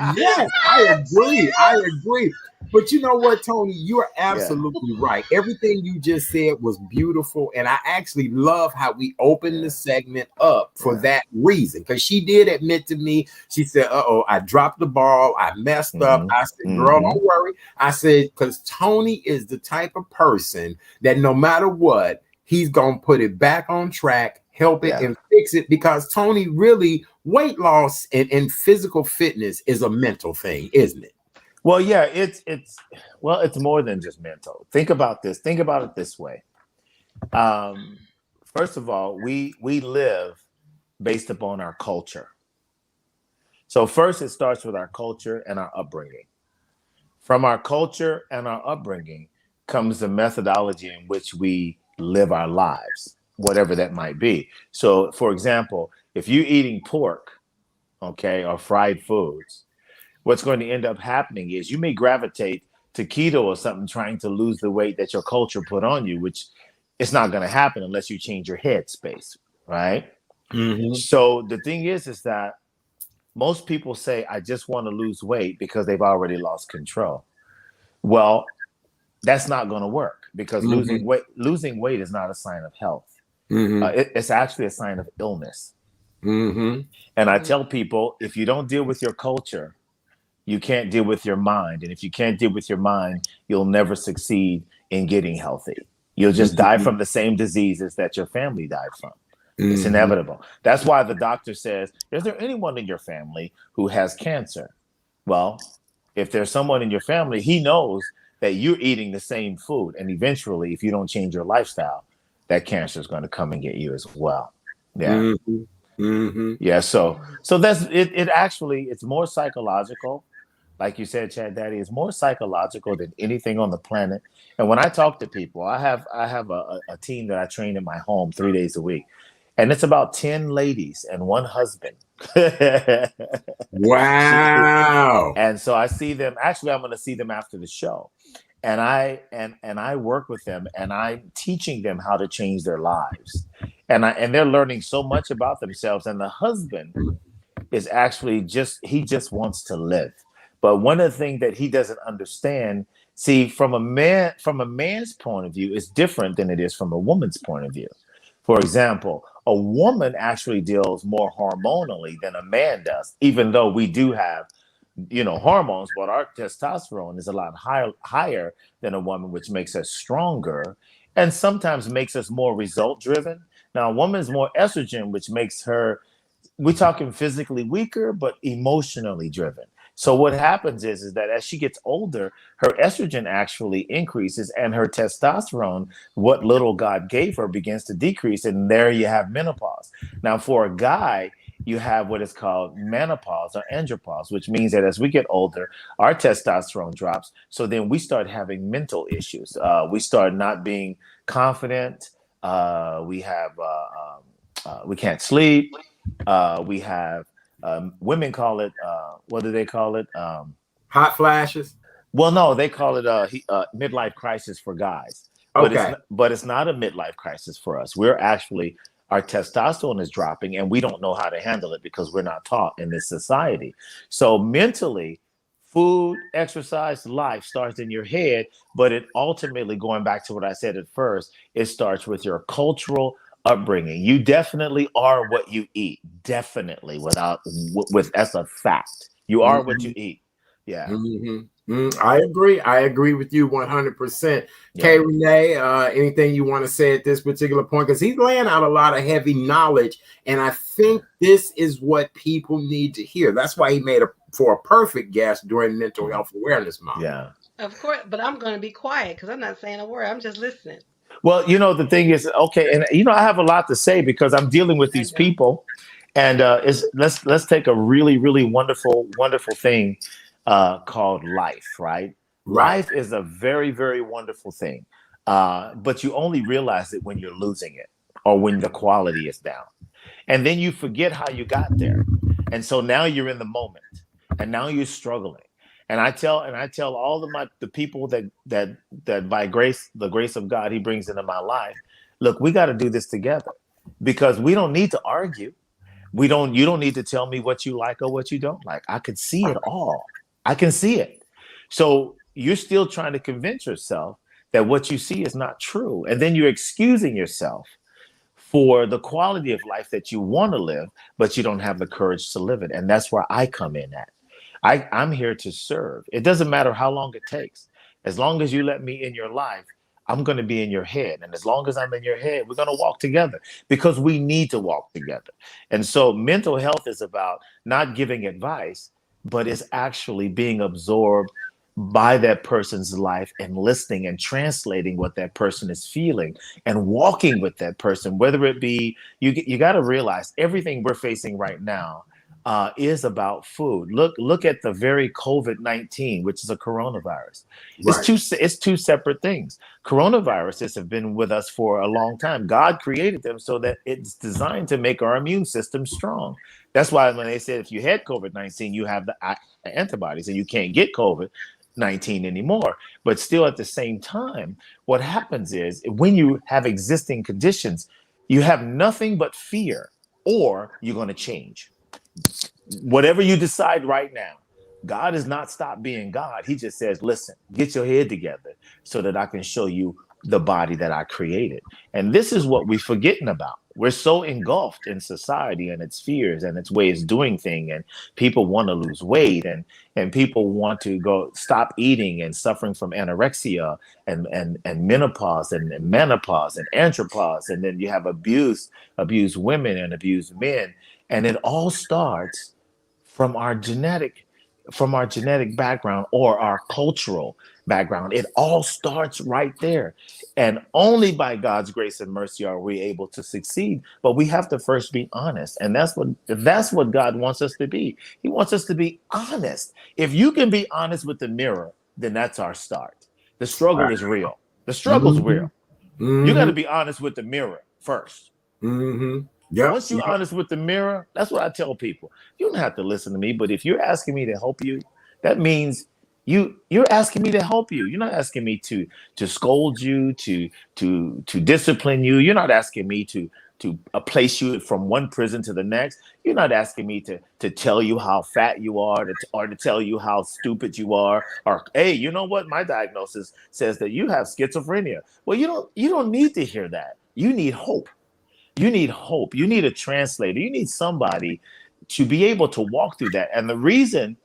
yes. I agree. I agree. But you know what, Tony? You are Yeah. absolutely right. Everything you just said was beautiful. And I actually love how we opened the Yeah. segment up for Yeah. that reason. Because she did admit to me, she said, uh-oh, I dropped the ball. I messed up. Mm-hmm. I said, girl, Mm-hmm. don't worry. I said, because Tony is the type of person that no matter what, he's going to put it back on track, help it Yeah. and fix it, because Tony, really, weight loss and physical fitness is a mental thing, isn't it? Well, yeah, it's more than just mental. Think about this. Think about it this way. Um, First of all, we live based upon our culture. So first, it starts with our culture and our upbringing. From our culture and our upbringing comes the methodology in which we live our lives, whatever that might be. So, for example, if you're eating pork, okay, or fried foods, what's going to end up happening is you may gravitate to keto or something trying to lose the weight that your culture put on you, which it's not going to happen unless you change your headspace, right? Mm-hmm. So the thing is that most people say, I just want to lose weight because they've already lost control. Well, that's not going to work because Mm-hmm. losing weight is not a sign of health. Mm-hmm. It's actually a sign of illness. Mm-hmm. And I Mm. tell people, if you don't deal with your culture, you can't deal with your mind. And if you can't deal with your mind, you'll never succeed in getting healthy. You'll just die Mm-hmm. from the same diseases that your family died from. It's Mm-hmm. inevitable. That's why the doctor says, is there anyone in your family who has cancer? Well, if there's someone in your family, he knows that you're eating the same food. And eventually, if you don't change your lifestyle, that cancer is going to come and get you as well. Yeah. Mm-hmm. Mm-hmm. Yeah. So that's it. It actually, it's more psychological. Like you said, Chad Daddy, is more psychological than anything on the planet. And when I talk to people, I have a team that I train in my home 3 days a week. And it's about 10 ladies and one husband. Wow. And so I see them. Actually, I'm going to see them after the show, and I work with them, and I'm teaching them how to change their lives, and they're learning so much about themselves. And the husband is actually he just wants to live, but one of the things that he doesn't understand, see, from a man's point of view, is different than it is from a woman's point of view. For example, a woman actually deals more hormonally than a man does, even though we do have hormones, but our testosterone is a lot higher than a woman, which makes us stronger and sometimes makes us more result driven. Now, a woman's more estrogen, which makes her, we're talking physically weaker, but emotionally driven. So what happens is that as she gets older, her estrogen actually increases and her testosterone, what little God gave her, begins to decrease. And there you have menopause. Now, for a guy, you have what is called menopause or andropause, which means that as we get older, our testosterone drops. So then we start having mental issues. We start not being confident. We can't sleep. We have women call it, what do they call it? Hot flashes. Well, no, they call it midlife crisis for guys, Okay. but it's not a midlife crisis for us. We're actually our testosterone is dropping, and we don't know how to handle it because we're not taught in this society. So mentally, food, exercise, life starts in your head, but it ultimately, going back to what I said at first, it starts with your cultural upbringing. You definitely are what you eat. Definitely, with that's a fact. You are what you eat. Yeah. I agree. I agree with you 100%. K Yeah. Renee, anything you want to say at this particular point? Because he's laying out a lot of heavy knowledge, and I think this is what people need to hear. That's why he made for a perfect guest during Mental Health Awareness Month. Yeah. Of course, but I'm going to be quiet because I'm not saying a word. I'm just listening. Well, the thing is, okay, and I have a lot to say because I'm dealing with these people, and let's take a really, really wonderful, wonderful thing called life, right? Right. Life is a very, very wonderful thing, but you only realize it when you're losing it or when the quality is down, and then you forget how you got there, and so now you're in the moment, and now you're struggling. And I tell all of the people that by the grace of God, He brings into my life. Look, we got to do this together because we don't need to argue. You don't need to tell me what you like or what you don't like. I can see it all. I can see it. So you're still trying to convince yourself that what you see is not true. And then you're excusing yourself for the quality of life that you want to live, but you don't have the courage to live it. And that's where I come in at. I'm here to serve. It doesn't matter how long it takes. As long as you let me in your life, I'm going to be in your head. And as long as I'm in your head, we're going to walk together because we need to walk together. And so mental health is about not giving advice, but it's actually being absorbed by that person's life and listening and translating what that person is feeling and walking with that person, whether it be, you got to realize everything we're facing right now is about food. Look at the very COVID-19, which is a coronavirus. Right. It's two separate things. Coronaviruses have been with us for a long time. God created them so that it's designed to make our immune system strong. That's why when they said if you had COVID-19, you have the antibodies and you can't get COVID-19 anymore. But still at the same time, what happens is when you have existing conditions, you have nothing but fear or you're going to change. Whatever you decide right now, God has not stopped being God. He just says, listen, get your head together so that I can show you the body that I created. And this is what we're forgetting about. We're so engulfed in society and its fears and its ways of doing things. And people want to lose weight and people want to go stop eating and suffering from anorexia and menopause and menopause and andropause. And then you have abused women and abused men. And it all starts from our genetic background or our cultural background. It all starts right there. And only by God's grace and mercy are we able to succeed. But we have to first be honest. And that's what God wants us to be. He wants us to be honest. If you can be honest with the mirror, then that's our start. The struggle is real. The struggle's real. You got to be honest with the mirror first. Yep. Once you're honest with the mirror, that's what I tell people. You don't have to listen to me, but if you're asking me to help you, that means you're asking me to help you. You're not asking me to scold you, to discipline you. You're not asking me to place you from one prison to the next. You're not asking me to tell you how fat you are, or to tell you how stupid you are, or hey, you know what? My diagnosis says that you have schizophrenia. Well, you don't need to hear that. You need hope. You need hope. You need a translator. You need somebody to be able to walk through that. And the reason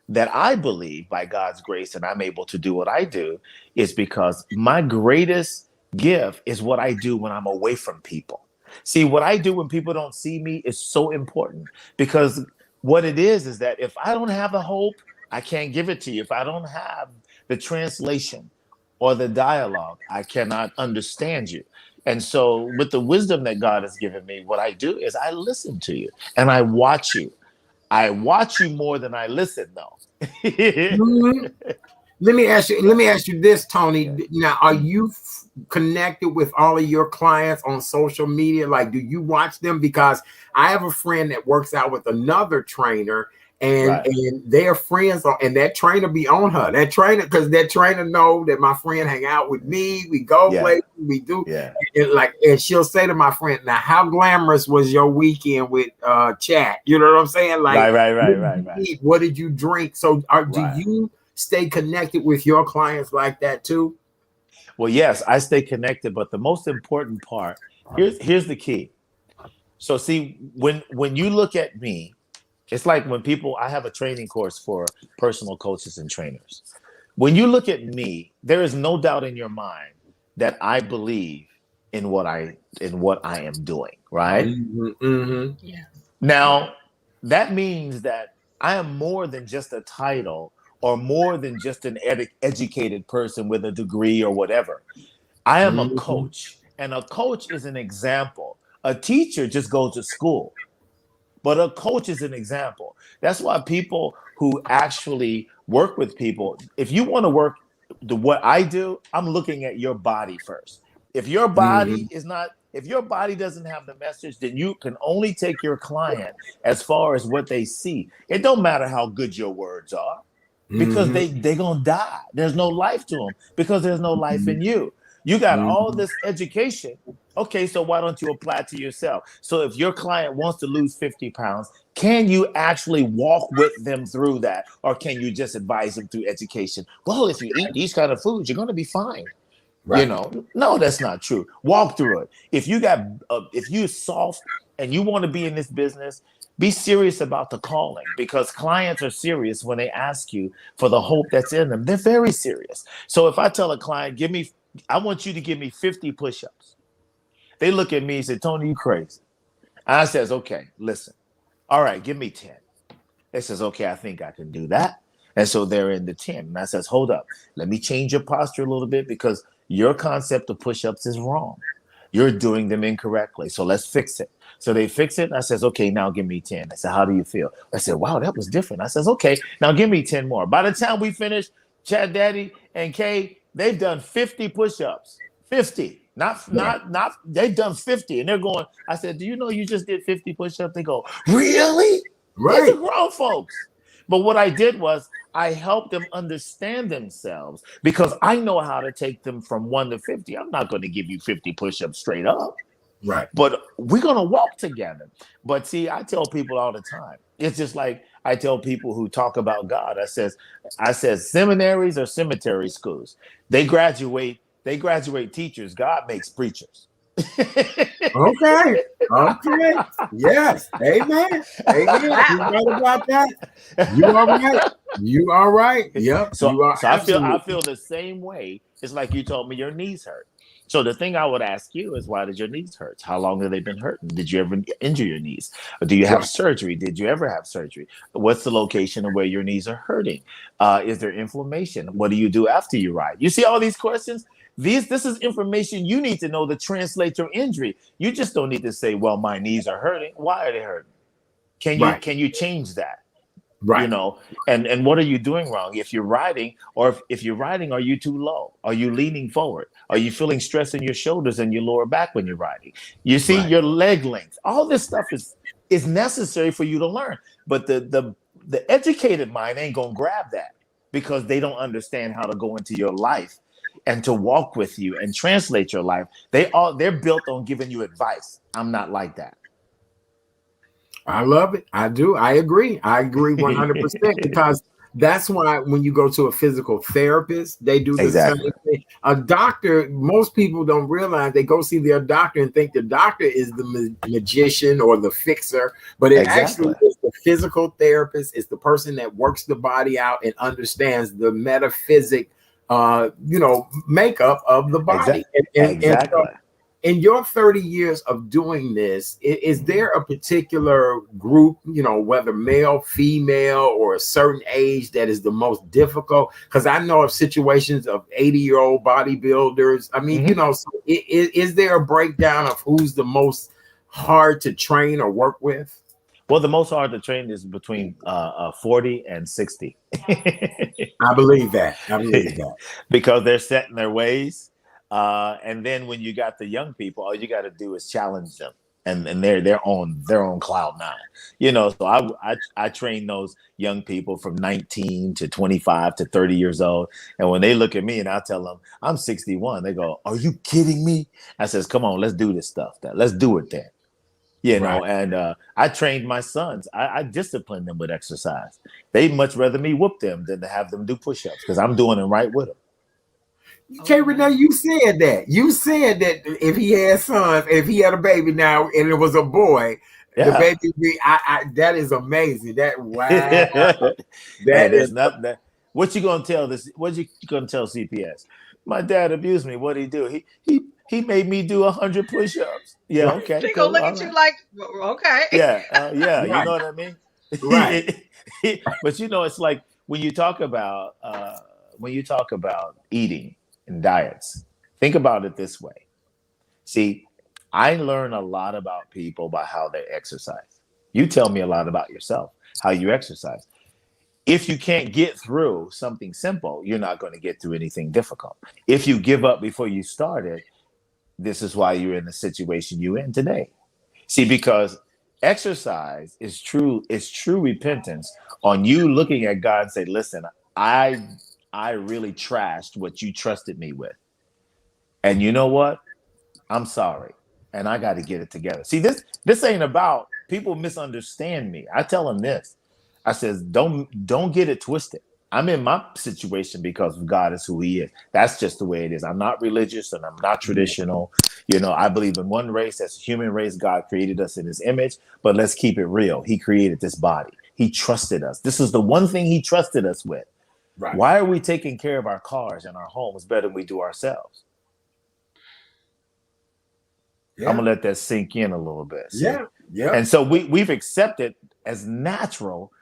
that I believe by God's grace and I'm able to do what I do is because my greatest gift is what I do when I'm away from people. See, what I do when people don't see me is so important because what it is that if I don't have the hope, I can't give it to you. If I don't have the translation or the dialogue, I cannot understand you. And so, with the wisdom that God has given me, what I do is I listen to you and I watch you. I watch you more than I listen, though. Let me ask you this, Tony. Now, are you connected with all of your clients on social media? Like, do you watch them? Because I have a friend that works out with another trainer, and Right. and their friends are, and that trainer be on her. That trainer, because that trainer know that my friend hang out with me. We go Yeah. places, we do. Yeah. And she'll say to my friend, "Now, how glamorous was your weekend with chat?" You know what I'm saying? Like, Right. Right. what Right. did Right. you Right. eat? What did you drink? So, do Right. you stay connected with your clients like that too? Well, yes, I stay connected, but the most important part, here's the key. So see, when you look at me, it's like when people, I have a training course for personal coaches and trainers. When you look at me, there is no doubt in your mind that I believe in what I am doing, right? Mm-hmm, mm-hmm. Yeah. Now, that means that I am more than just a title or more than just an educated person with a degree or whatever. I am a Mm-hmm. coach, and a coach is an example. A teacher just goes to school, but a coach is an example. That's why people who actually work with people, if you want to work what I do, I'm looking at your body first. If your body Mm-hmm. is not, if your body doesn't have the message, then you can only take your client as far as what they see. It don't matter how good your words are because Mm-hmm. they gonna die. There's no life to them because there's no life in you. You got all Mm-hmm. this education. Okay, so why don't you apply it to yourself? So if your client wants to lose 50 pounds, can you actually walk with them through that? Or can you just advise them through education? Well, if you eat these kind of foods, you're going to be fine. Right. No, that's not true. Walk through it. If you're soft and you want to be in this business, be serious about the calling because clients are serious when they ask you for the hope that's in them. They're very serious. So if I tell a client, I want you to give me 50 push-ups. They look at me and say, Tony, you crazy. And I says, okay, listen. All right, give me 10. They says, okay, I think I can do that. And so they're in the 10. And I says, hold up. Let me change your posture a little bit because your concept of push-ups is wrong. You're doing them incorrectly. So let's fix it. So they fix it. And I says, okay, now give me 10. I said, how do you feel? I said, wow, that was different. I says, okay, now give me 10 more. By the time we finish, Chad Daddy and Kay, they've done 50 push-ups. 50. Right. Not, they've done 50. And they're going, I said, do you know you just did 50 push-ups? They go, really? These are Right. grown folks. But what I did was I helped them understand themselves because I know how to take them from 1 to 50. I'm not going to give you 50 push-ups straight up, Right. but we're going to walk together. But see, I tell people all the time. It's just like I tell people who talk about God. I says seminaries or cemetery schools. They graduate teachers. God makes preachers. Okay. Okay. Yes. Amen. Amen. You Wow. right about that? You are right. You are right. Yep. so You are so I feel absolutely the same way. It's like you told me your knees hurt. So the thing I would ask you is why did your knees hurt? How long have they been hurting? Did you ever injure your knees? Or do you have right. surgery? Did you ever have surgery? What's the location of where your knees are hurting? Is there inflammation? What do you do after you ride? You see all these questions? This is information you need to know to translate your injury. You just don't need to say, well, my knees are hurting. Why are they hurting? Can you Right. can you change that? you Right. know and what are you doing wrong if you're riding, or if you're riding, are you too low? Are you leaning forward? Are you feeling stress in your shoulders and your lower back when you're riding? You see Right. your leg length. All this stuff is necessary for you to learn, but the educated mind ain't gonna grab that because they don't understand how to go into your life and to walk with you and translate your life. They're built on giving you advice. I'm not like that. I love it. I do. I agree. I agree 100% because that's why when you go to a physical therapist, they do the same Exactly. thing. A doctor, most people don't realize they go see their doctor and think the doctor is the magician or the fixer, but it actually Exactly. is the physical therapist. It's the person that works the body out and understands the metaphysic, makeup of the body. Exactly. And so Exactly. in your 30 years of doing this, is there a particular group, whether male, female, or a certain age that is the most difficult? Because I know of situations of 80-year-old bodybuilders. I mean, Mhm. so is there a breakdown of who's the most hard to train or work with? Well, the most hard to train is between 40 and 60 I believe that. I believe that. because they're set in their ways. And then when you got the young people, all you got to do is challenge them. and they're on their own cloud nine. So I train those young people from 19 to 25 to 30 years old. And when they look at me and I tell them I'm 61, they go, "Are you kidding me?" I says, "Come on, let's do this stuff. Let's do it then." And I trained my sons. I disciplined them with exercise. They'd much rather me whoop them than to have them do push-ups because I'm doing it right with them. K Renee, you said that. You said that if he had sons, if he had a baby now and it was a boy, the baby, that is amazing. Wow. There's nothing that. What you gonna tell this? What you gonna tell CPS? My dad abused me. What did he do? He made me do 100 push-ups. Yeah, okay. They gonna look at you like, okay. Yeah, yeah. Right. You know what I mean? Right. But it's like when you talk about eating and diets, think about it this way. See, I learn a lot about people by how they exercise. You tell me a lot about yourself, how you exercise. If you can't get through something simple, you're not going to get through anything difficult. If you give up before you started, this is why you're in the situation you're in today. See, because exercise is true repentance on you looking at God and say, "Listen, I really trashed what you trusted me with. And you know what? I'm sorry. And I got to get it together." See, this ain't about, people misunderstand me. I tell them this. I says, don't get it twisted. I'm in my situation because God is who he is. That's just the way it is. I'm not religious and I'm not traditional. I believe in one race. As a human race, God created us in his image, but let's keep it real. He created this body. He trusted us. This is the one thing he trusted us with. Right. Why are we taking care of our cars and our homes better than we do ourselves? Yeah. I'm gonna let that sink in a little bit. See? Yeah. And so we've accepted as natural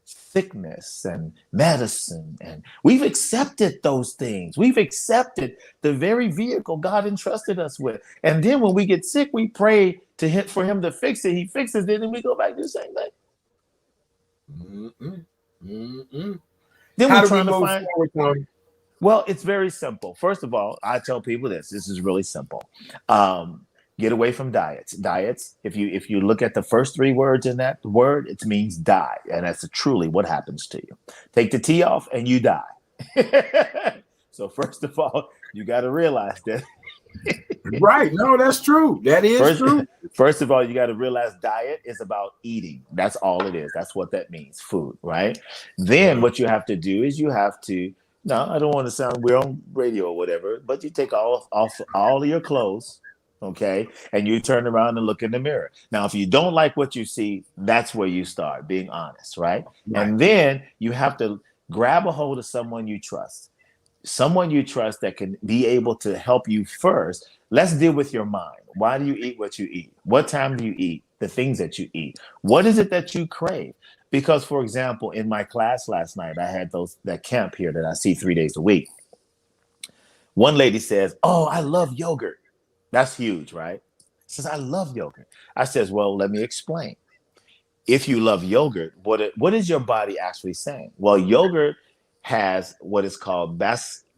sickness and medicine, and we've accepted those things. We've accepted the very vehicle God entrusted us with. And then when we get sick, we pray to him for him to fix it. He fixes it, and we go back to the same thing. Then we're trying to find. Well, it's very simple. First of all, I tell people this. This is really simple. Get away from diets. Diets, if you look at the first 3 words in that word, it means die. And that's truly what happens to you. Take the T off and you die. So first of all, you got to realize that. Right. No, that's true. That is true. First of all, you got to realize diet is about eating. That's all it is. That's what that means, food, right? Then what you have to do is you have to, no, I don't want to sound, we're on radio or whatever, but you take off all of your clothes. Okay. And you turn around and look in the mirror. Now, if you don't like what you see, that's where you start being honest, right? And then you have to grab a hold of someone you trust that can be able to help you first. Let's deal with your mind. Why do you eat what you eat? What time do you eat? The things that you eat. What is it that you crave? Because, for example, in my class last night, I had that camp here that I see 3 days a week. One lady says, "Oh, I love yogurt." That's huge, right? Says, "I love yogurt." I says, "Well, let me explain. If you love yogurt, what is your body actually saying?" Well, yogurt has what is called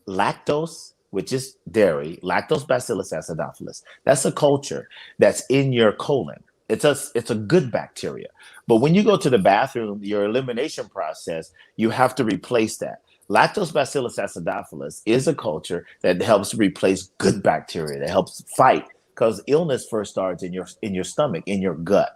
lactose, which is dairy, lactose bacillus acidophilus. That's a culture that's in your colon. It's a good bacteria. But when you go to the bathroom, your elimination process, you have to replace that. Lactose bacillus acidophilus is a culture that helps replace good bacteria, that helps fight, because illness first starts in your stomach, in your gut.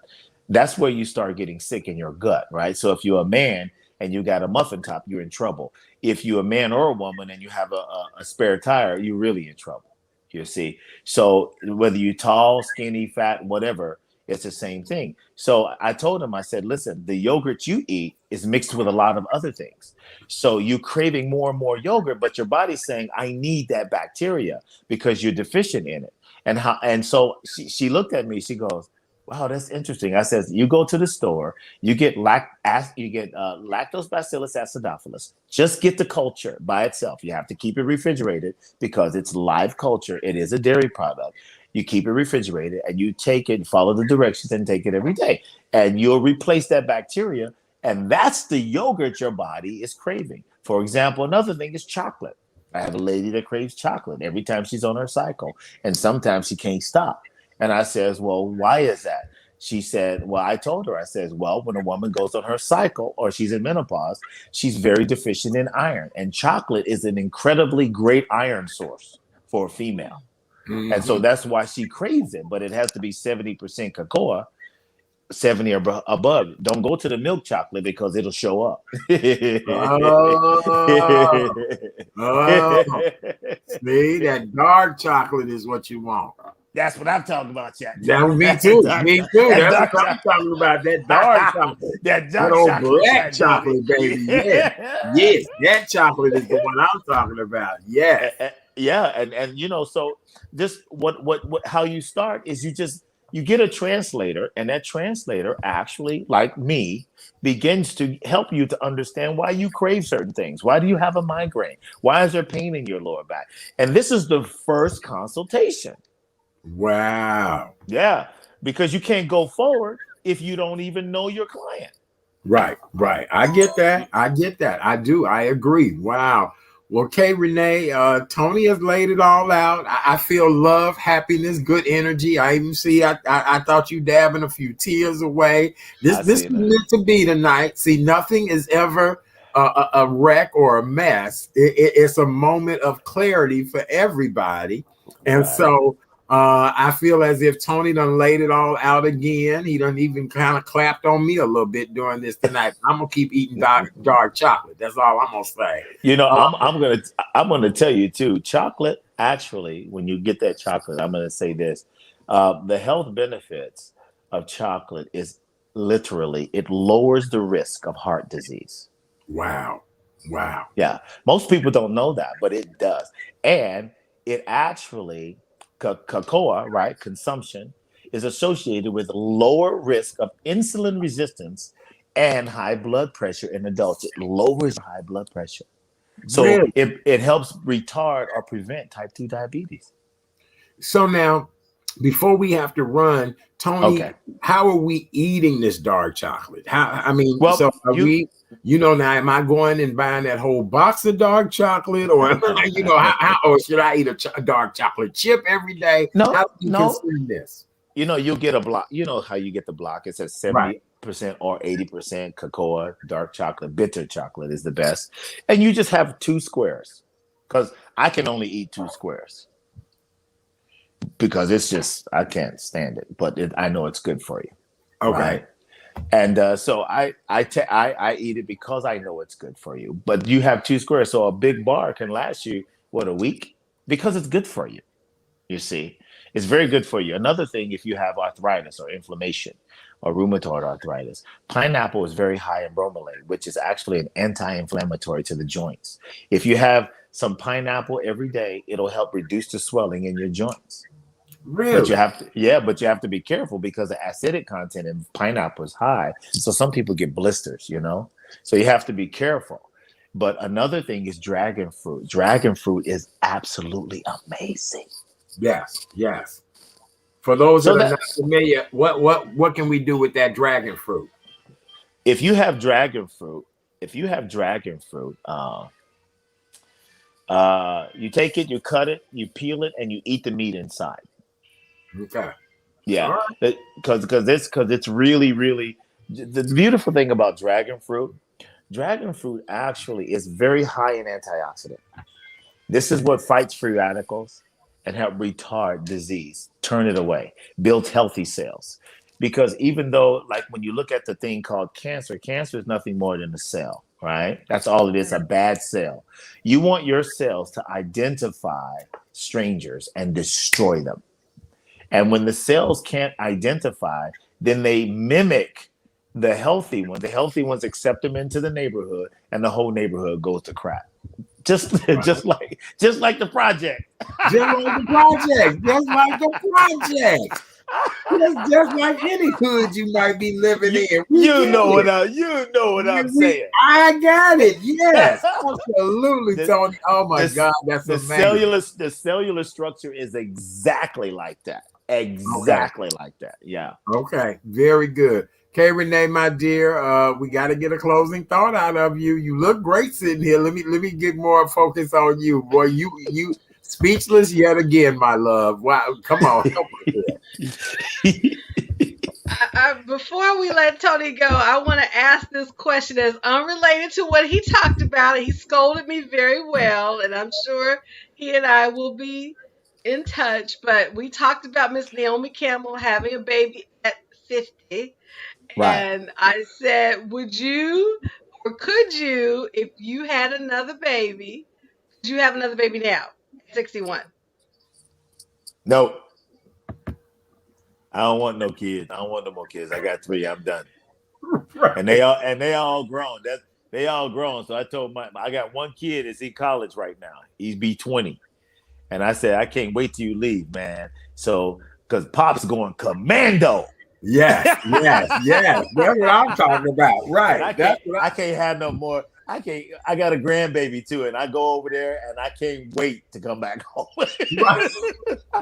That's where you start getting sick, in your gut, right? So if you're a man and you got a muffin top, you're in trouble. If you're a man or a woman and you have a spare tire, you're really in trouble, you see. So whether you're tall, skinny, fat, whatever, it's the same thing. So I told him, I said, "Listen, the yogurt you eat is mixed with a lot of other things. So you're craving more and more yogurt, but your body's saying, I need that bacteria because you're deficient in it." And so she looked at me, she goes, "Wow, that's interesting." I says, "You go to the store, you get lactose bacillus acidophilus. Just get the culture by itself. You have to keep it refrigerated because it's live culture. It is a dairy product. You keep it refrigerated and you take it, follow the directions and take it every day. And you'll replace that bacteria. And that's the yogurt your body is craving." For example, another thing is chocolate. I have a lady that craves chocolate every time she's on her cycle. And sometimes she can't stop. And I says, well, why is that? She said, well, I told her, I says, well, when a woman goes on her cycle or she's in menopause, she's very deficient in iron. And chocolate is an incredibly great iron source for a female. Mm-hmm. And so that's why she craves it. But it has to be 70% cocoa, 70 or above. Don't go to the milk chocolate because it'll show up. See, that dark chocolate is what you want. That's what I'm talking about, chat. That would me too. Me too. That's what I'm talking about. That dark chocolate. That dark old chocolate, black chocolate, baby. Yeah. Yes, that chocolate is the one I'm talking about. Yeah. Yeah. And you know, so just what how you start is you get a translator, and that translator actually, like me, begins to help you to understand why you crave certain things. Why do you have a migraine? Why is there pain in your lower back? And this is the first consultation. Wow. Yeah, because you can't go forward if you don't even know your client. Right. I get that. I do. I agree. Wow. Well, K Renee, Tony has laid it all out. I feel love, happiness, good energy. I even see, I thought you dabbing a few tears away. This is meant to be tonight. See, nothing is ever a wreck or a mess. It's a moment of clarity for everybody. And so I feel as if Tony done laid it all out again. He done even kind of clapped on me a little bit during this tonight. I'm gonna keep eating dark chocolate. That's all I'm gonna say. You know, I'm gonna tell you too. Chocolate, actually, when you get that chocolate, I'm gonna say this: the health benefits of chocolate is literally it lowers the risk of heart disease. Wow. Yeah, most people don't know that, but it does, and it actually. Cocoa, right, consumption is associated with lower risk of insulin resistance and high blood pressure in adults. It lowers high blood pressure. So really? it helps retard or prevent type 2 diabetes. So now, before we have to run, Tony, how are we eating this dark chocolate? So are we... You know, now am I going and buying that whole box of dark chocolate, or you know, or should I eat a dark chocolate chip every day? No, how do you consume this? You know, you'll get a block. You know how you get the block? It says 70% or 80% cocoa, dark chocolate, bitter chocolate is the best, and you just have 2 squares, because I can only eat 2 squares because it's just I can't stand it, but I know it's good for you. Okay. Right? And so I eat it because I know it's good for you. But you have 2 squares, so a big bar can last you a week because it's good for you. You see, it's very good for you. Another thing, if you have arthritis or inflammation or rheumatoid arthritis, pineapple is very high in bromelain, which is actually an anti-inflammatory to the joints. If you have some pineapple every day, it'll help reduce the swelling in your joints. Really? But you have to be careful because the acidic content in pineapple is high. So some people get blisters, you know? So you have to be careful. But another thing is dragon fruit. Dragon fruit is absolutely amazing. Yes. For those that are not familiar, what can we do with that dragon fruit? If you have dragon fruit, you take it, you cut it, you peel it, and you eat the meat inside. Okay. Yeah, because it's really, really the beautiful thing about dragon fruit actually is very high in antioxidant. This is what fights free radicals and help retard disease, turn it away, build healthy cells. Because even though, like when you look at the thing called cancer is nothing more than a cell, right? That's all it is, a bad cell. You want your cells to identify strangers and destroy them. And when the cells can't identify, then they mimic the healthy ones. The healthy ones accept them into the neighborhood, and the whole neighborhood goes to crap. Just like the project. Just like the project. Just like any hood you might be living in. You know what I'm saying. I got it. Yes, absolutely, Tony. Oh my God, that's amazing. The cellular structure is exactly like that. Exactly like that. Yeah. Okay. Very good. K Renee, my dear, we got to get a closing thought out of you. You look great sitting here. Let me get more focus on you, boy. You speechless yet again, my love. Wow. Come on. Before we let Tony go, I want to ask this question that's unrelated to what he talked about. He scolded me very well, and I'm sure he and I will be in touch. But we talked about Miss Naomi Campbell having a baby at 50. Right. And I said, would you or could you, if you had another baby, could you have another baby now at 61? No, I don't want no kids. I don't want no more kids. I got 3. I'm done. Right. And they all grown. They all grown. So I told I got 1 kid that's in college right now. He's be 20. And I said, I can't wait till you leave, man. So, because Pop's going commando. Yes. That's what I'm talking about. Right. I can't have no more. I got a grandbaby too, and I go over there and I can't wait to come back home. Right.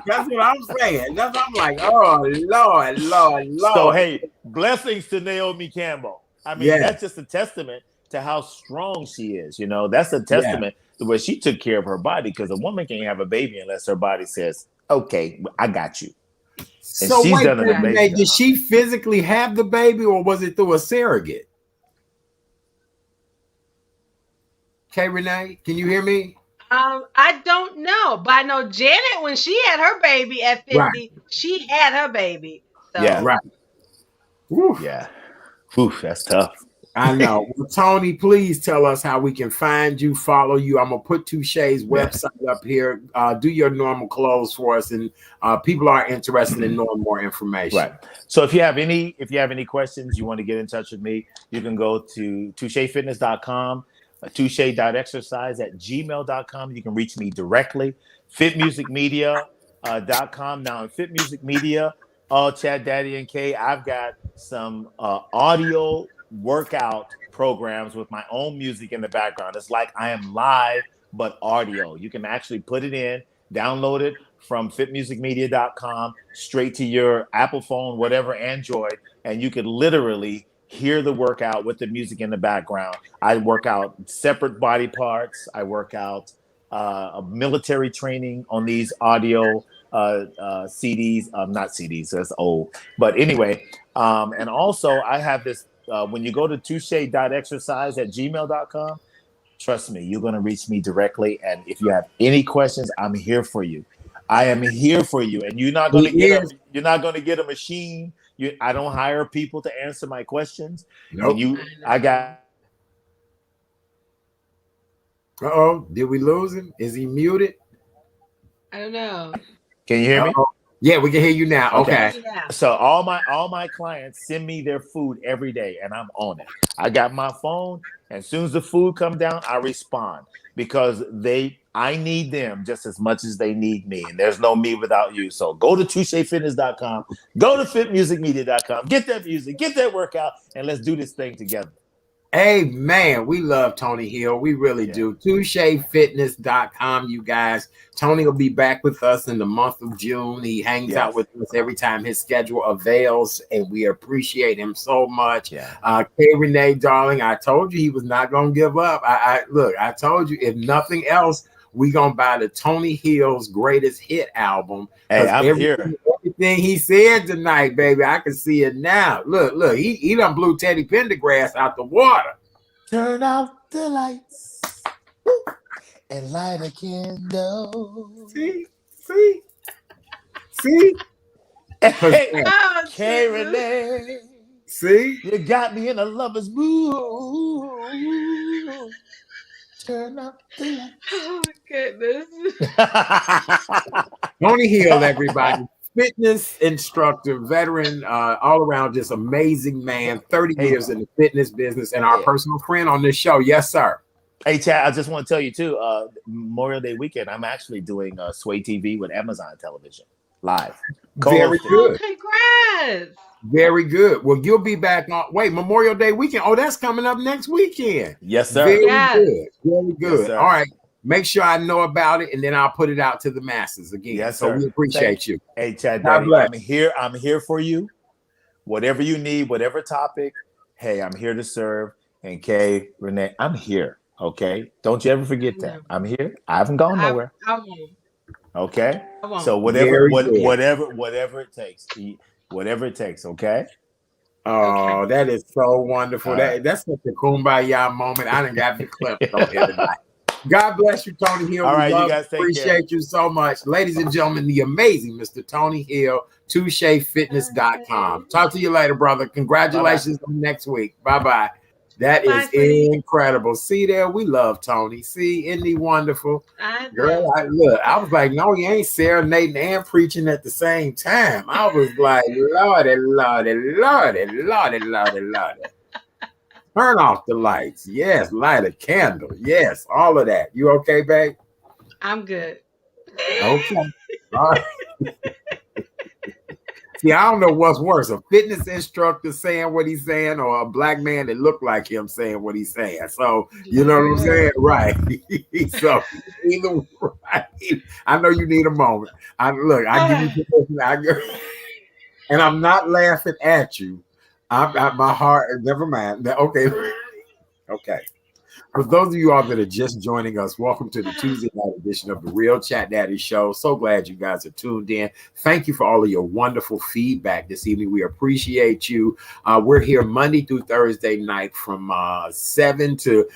That's what I'm saying. I'm like, oh Lord. So hey, blessings to Naomi Campbell. I mean, that's just a testament to how strong she is. You know, that's a testament to where she took care of her body, because a woman can't have a baby unless her body says, okay, I got you. And so she's wait, done an amazing did she physically have the baby, or was it through a surrogate? K Renee, can you hear me? I don't know, but I know Janet, when she had her baby at 50, she had her baby. So. Yeah, right. Oof. Yeah. Oof, that's tough. I know. Well, Tony, please tell us how we can find you, follow you. I'm gonna put Touche's website up here. Do your normal close for us, and people are interested in knowing more information. Right. So if you have any questions, you want to get in touch with me, you can go to touchefitness.com, touche.exercise@gmail.com. You can reach me directly. Fitmusicmedia.com. Now in Fit Music Media, all Chad Daddy and K, I've got some audio workout programs with my own music in the background. It's like I am live, but audio. You can actually put it in, download it from fitmusicmedia.com straight to your Apple phone, whatever, Android, and you could literally hear the workout with the music in the background. I work out separate body parts. I work out military training on these audio CDs. Not CDs, so that's old. But anyway, and also I have this, when you go to touche.exercise@gmail.com, trust me, you're going to reach me directly. And if you have any questions, I'm here for you. I am here for you. And you're not going to get a machine. I don't hire people to answer my questions. Nope. I got. Uh-oh, did we lose him? Is he muted? I don't know. Can you hear me? Yeah, we can hear you now. Okay. So all my clients send me their food every day, and I'm on it. I got my phone. As soon as the food comes down, I respond, because I need them just as much as they need me, and there's no me without you. So go to touchefitness.com, go to fitmusicmedia.com, get that music, get that workout, and let's do this thing together. Hey, man, we love Tony Hill. We really do. touchefitness.com, you guys. Tony will be back with us in the month of June. He hangs out with us every time his schedule avails, and we appreciate him so much. K Renee, darling, I told you he was not going to give up. I told you, if nothing else, we going to buy the Tony Hill's greatest hit album. Hey, I'm here. Everything he said tonight, baby, I can see it now. Look, he done blew Teddy Pendergrass out the water. Turn off the lights and light a candle. See? Hey, K Renee. See? You got me in a lover's mood. Turn off the lights. Oh, goodness. Tony Hill, everybody. Fitness instructor, veteran, all around just amazing man, 30 years in the fitness business, and our personal friend on this show. Yes, sir. Hey, Chad, I just want to tell you, too, Memorial Day weekend, I'm actually doing Sway TV with Amazon Television live. Very good. Congrats. Very good. Well, you'll be back on. Wait, Memorial Day weekend. Oh, that's coming up next weekend. Yes, sir. Very good. Very good. Yes, all right. Make sure I know about it, and then I'll put it out to the masses again. Yes, so sir. we appreciate you. Hey, Chad, Daddy, I'm here for you. Whatever you need, whatever topic. Hey, I'm here to serve. And K Renee, I'm here. Okay, don't you ever forget that. I'm here. I haven't gone nowhere. I won't. Okay. I won't. So Very good. whatever it takes. Okay. Oh, Okay. that is so wonderful. All right. That's such a kumbaya moment. I done got the clips on here tonight. God bless you, Tony Hill. All We right, you love, guys take care. appreciate you so much. Ladies and gentlemen, the amazing Mr. Tony Hill, touchefitness.com. Talk to you later, brother. Bye bye. Congratulations on next week. Bye-bye. That Bye, is sweetie. incredible. See there, we love Tony. See, isn't he wonderful? I Girl, know. I was like, no, you ain't serenading and preaching at the same time. I was like, Lordy, Lordy, Lordy, Lordy, Lordy, Lordy. Turn off the lights. Yes. Light a candle. Yes. All of that. You okay, babe? I'm good. Okay. All right. See, I don't know what's worse, a fitness instructor saying what he's saying or a black man that looked like him saying what he's saying. So, you know what I'm saying? Right. So, either right. I know you need a moment. I give you permission. And I'm not laughing at you. My heart, never mind. Okay. Okay. For those of you all that are just joining us, welcome to the Tuesday night edition of the Real Chat Daddy Show. So glad you guys are tuned in. Thank you for all of your wonderful feedback this evening. We appreciate you. We're here Monday through Thursday night from 7 to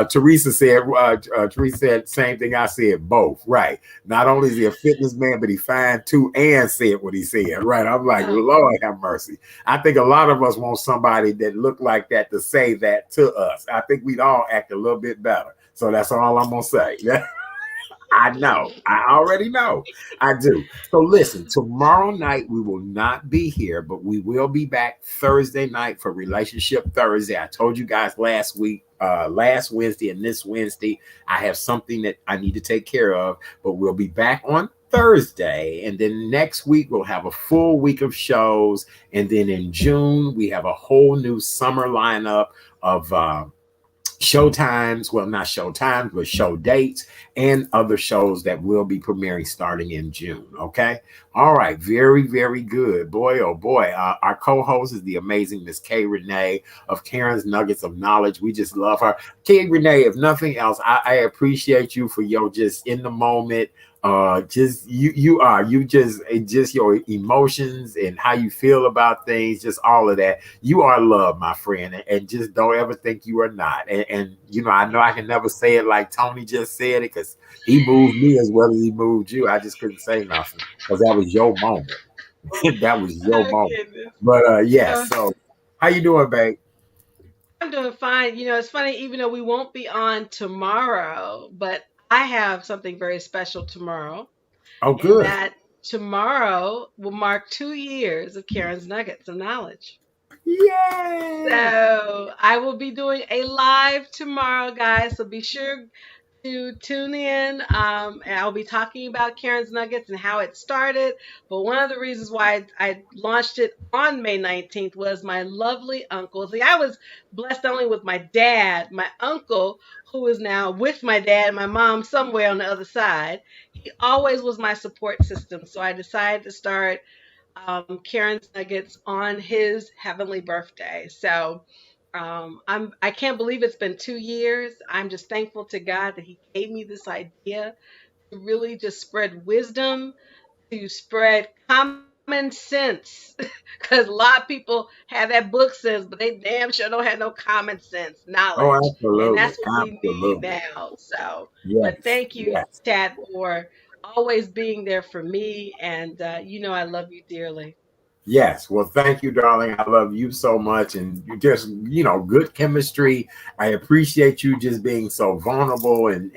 Teresa said same thing I said, both. Right. Not only is he a fitness man, but he fine too and said what he said. Right. I'm like, Lord have mercy. I think a lot of us want somebody that looked like that to say that to us. I think we'd all act a little bit better. So that's all I'm gonna say. I know. I already know. I do. So listen, tomorrow night we will not be here, but we will be back Thursday night for Relationship Thursday. I told you guys last week, last Wednesday and this Wednesday, I have something that I need to take care of, but we'll be back on Thursday. And then next week, we'll have a full week of shows. And then in June, we have a whole new summer lineup of show times, well, not show times, but show dates and other shows that will be premiering starting in June. Okay. All right. Very, very good. Boy, oh boy. Our co-host is the amazing Miss K Renee of Karen's Nuggets of Knowledge. We just love her. K Renee, if nothing else, I appreciate you for your just in the moment. Just just your emotions and how you feel about things, just all of that. You are love, my friend, and just don't ever think you are not. And you know I can never say it like Tony just said it because he moved me as well as he moved you. I just couldn't say nothing because that was your moment. That was your Oh moment. goodness. But yes. Uh, So how you doing, babe? I'm doing fine. You know, it's funny, even though we won't be on tomorrow, but I have something very special tomorrow, Oh, and good. that tomorrow will mark 2 years of Karen's Nuggets of Knowledge. Yay! So I will be doing a live tomorrow, guys. So be sure to tune in. And I'll be talking about Karen's Nuggets and how it started. But one of the reasons why I launched it on May 19th was my lovely uncle. See, I was blessed only with my dad. My uncle, who is now with my dad and my mom somewhere on the other side, he always was my support system. So I decided to start Karen's Nuggets on his heavenly birthday. So I can't believe it's been 2 years. I'm just thankful to God that He gave me this idea to really just spread wisdom, to spread common sense. Because a lot of people have that book sense, but they damn sure don't have no common sense Oh, knowledge. And absolutely. that's what we need Absolutely. now. So, but Yes. thank you, Yes. Chad, for always being there for me. And you know I love you dearly. Yes. Well, thank you, darling. I love you so much. And you just, good chemistry. I appreciate you just being so vulnerable and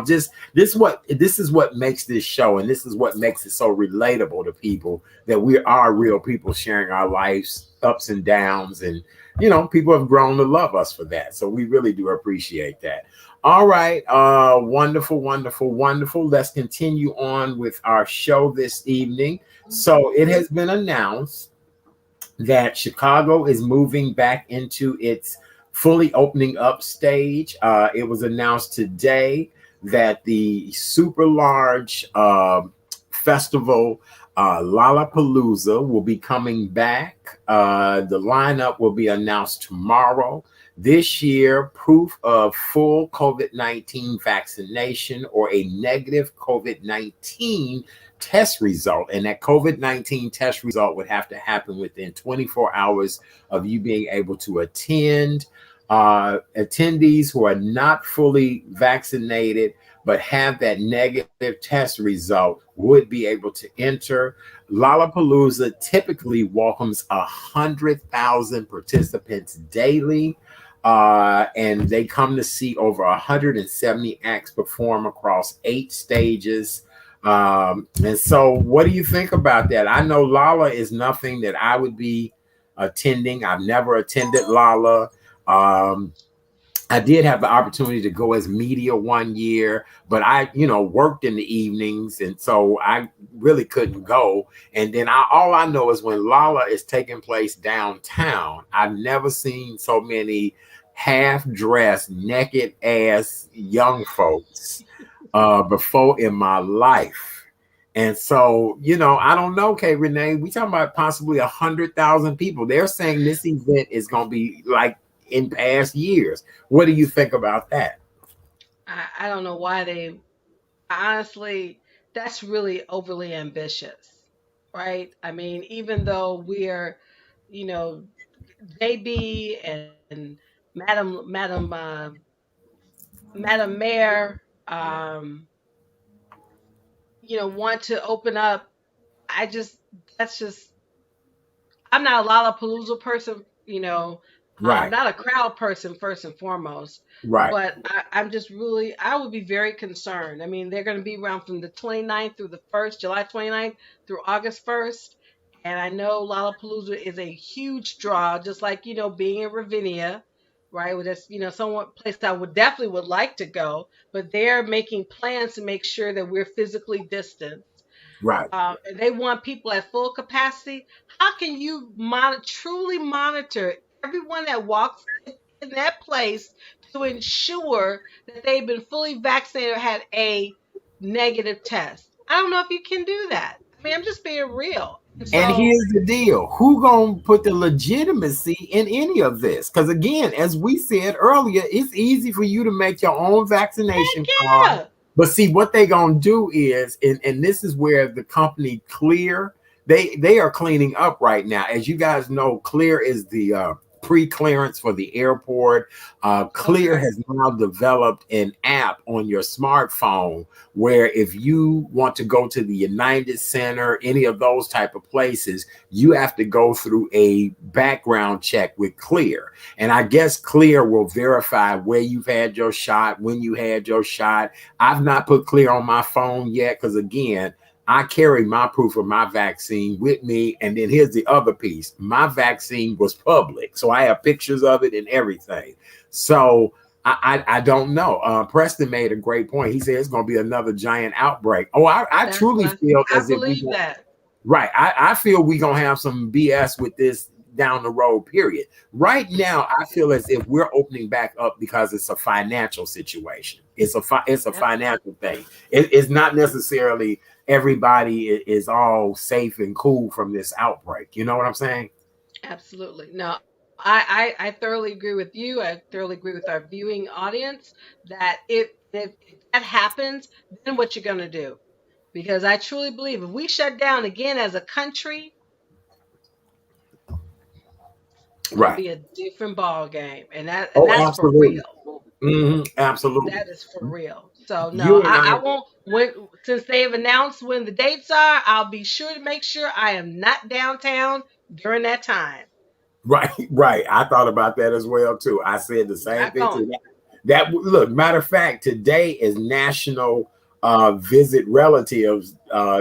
just this is what makes this show and this is what makes it so relatable to people that we are real people sharing our lives, ups and downs. And, people have grown to love us for that. So we really do appreciate that. All right. Wonderful, wonderful, wonderful. Let's continue on with our show this evening. So it has been announced that Chicago is moving back into its fully opening up stage. It was announced today that the super large festival Lollapalooza will be coming back. The lineup will be announced tomorrow. This year, proof of full COVID-19 vaccination or a negative COVID-19 test result. And that COVID-19 test result would have to happen within 24 hours of you being able to attend. Attendees who are not fully vaccinated but have that negative test result would be able to enter. Lollapalooza typically welcomes 100,000 participants daily. And they come to see over 170 acts perform across 8 stages. And so what do you think about that? I know Lala is nothing that I would be attending. I've never attended Lala. I did have the opportunity to go as media one year, but I, worked in the evenings, and so I really couldn't go. And then all I know is when Lala is taking place downtown, I've never seen so many half-dressed, naked-ass young folks before in my life. And so, I don't know, K Renee, we talking about possibly 100,000 people. They're saying this event is going to be like in past years. What do you think about that? I don't know why they honestly, that's really overly ambitious, right? I mean, even though we're, you know, JB and Madam Mayor, want to open up. I just that's just I'm not a Lollapalooza person, I'm Right, not a crowd person first and foremost, right, but I'm just really, I would be very concerned. I mean, they're going to be around from the 29th through the 1st, July 29th through August 1st. And I know Lollapalooza is a huge draw, just like, being in Ravinia, right? Well, that's, somewhat place I would like to go, but they're making plans to make sure that we're physically distant. right. And they want people at full capacity. How can you truly monitor everyone that walks in that place to ensure that they've been fully vaccinated or had a negative test? I don't know if you can do that. I mean, I'm just being real. And And so here's the deal. Who gonna put the legitimacy in any of this? Because again, as we said earlier, it's easy for you to make your own heck vaccination card. yeah. But see, what they gonna do is, and this is where the company Clear, they are cleaning up right now. As you guys know, Clear is the pre-clearance for the airport. Clear Okay. has now developed an app on your smartphone where if you want to go to the United Center, any of those type of places, you have to go through a background check with Clear. And I guess Clear will verify where you've had your shot, when you had your shot. I've not put Clear on my phone yet because, again, I carry my proof of my vaccine with me. And then here's the other piece. My vaccine was public, so I have pictures of it and everything. So I don't know. Preston made a great point. He said it's going to be another giant outbreak. Oh, I That's truly what feel I as if we believe that. right. I feel we're going to have some BS with this down the road, period. Right now, I feel as if we're opening back up because it's a financial situation. It's a Yep. financial thing. It's not necessarily everybody is all safe and cool from this outbreak. You know what I'm saying? Absolutely. No, I thoroughly agree with you. I thoroughly agree with our viewing audience that if that happens, then what you're going to do? Because I truly believe if we shut down again as a country, it's going to Right. be a different ball game, and Oh, that's for absolutely. real. Absolutely. That is for real. So no, You and I, I won't. Since they've announced when the dates are, I'll be sure to make sure I am not downtown during that time. right, right. I thought about that as well too. I said the same Not thing going. to that. Look, matter of fact, today is National Visit Relatives,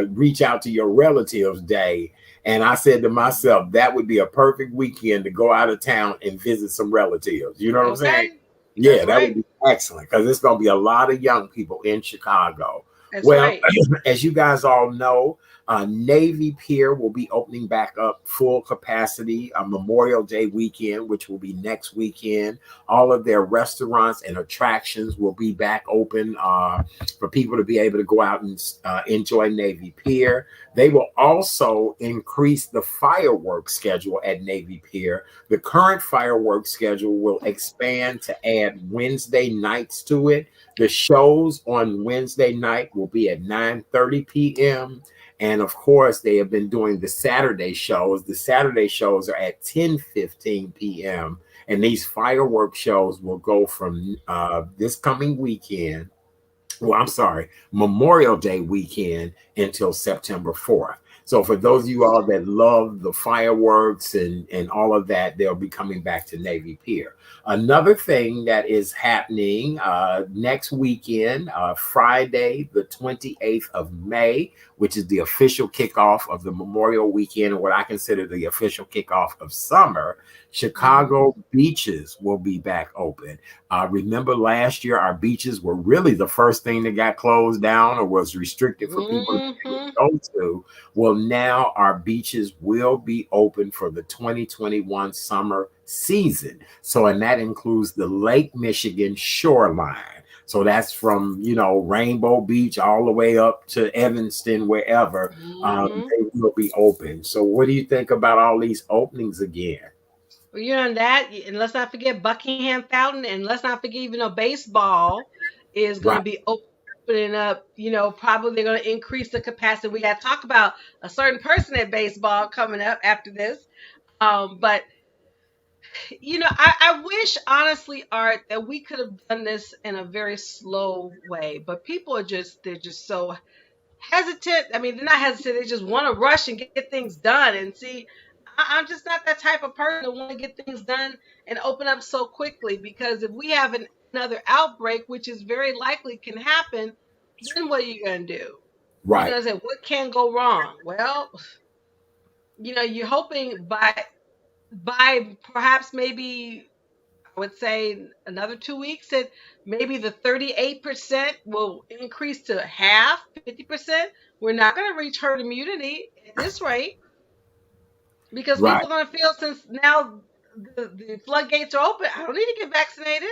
Reach Out to Your Relatives Day. And I said to myself, that would be a perfect weekend to go out of town and visit some relatives. You know what I'm saying? Okay, Yeah, that's that would right. be excellent because there's going to be a lot of young people in Chicago. That's Well, right. as you guys all know, Navy Pier will be opening back up full capacity Memorial Day weekend, which will be next weekend. All of their restaurants and attractions will be back open for people to be able to go out and enjoy Navy Pier. They will also increase the fireworks schedule at Navy Pier. The current fireworks schedule will expand to add Wednesday nights to it. The shows on Wednesday night will be at 9:30 p.m. And of course, they have been doing the Saturday shows. The Saturday shows are at 10:15 p.m. And these fireworks shows will go from this coming weekend, well, I'm sorry, Memorial Day weekend until September 4th. So for those of you all that love the fireworks and all of that, they'll be coming back to Navy Pier. Another thing that is happening next weekend, Friday, the 28th of May, which is the official kickoff of the Memorial Weekend, and what I consider the official kickoff of summer, Chicago beaches will be back open. Remember last year, our beaches were really the first thing that got closed down or was restricted for people to go to. Well, now our beaches will be open for the 2021 summer season. So, and that includes the Lake Michigan shoreline. So that's from, Rainbow Beach all the way up to Evanston, wherever they will be open. So what do you think about all these openings again? Well, on that, and let's not forget Buckingham Fountain, and let's not forget even though baseball is going Right. to be opening up. Probably they're going to increase the capacity. We got to talk about a certain person at baseball coming up after this. But I wish honestly, Art, that we could have done this in a very slow way. But people they're just so hesitant. I mean, they're not hesitant. They just want to rush and get things done. And see, I'm just not that type of person to want to get things done and open up so quickly. Because if we have another outbreak, which is very likely can happen, then what are you going to do? Right. I said, what can go wrong? Well, you're hoping by perhaps maybe I would say another 2 weeks that maybe the 38% will increase to half, 50%. We're not going to reach herd immunity at this rate because Right. people are going to feel since now the floodgates are open, I don't need to get vaccinated.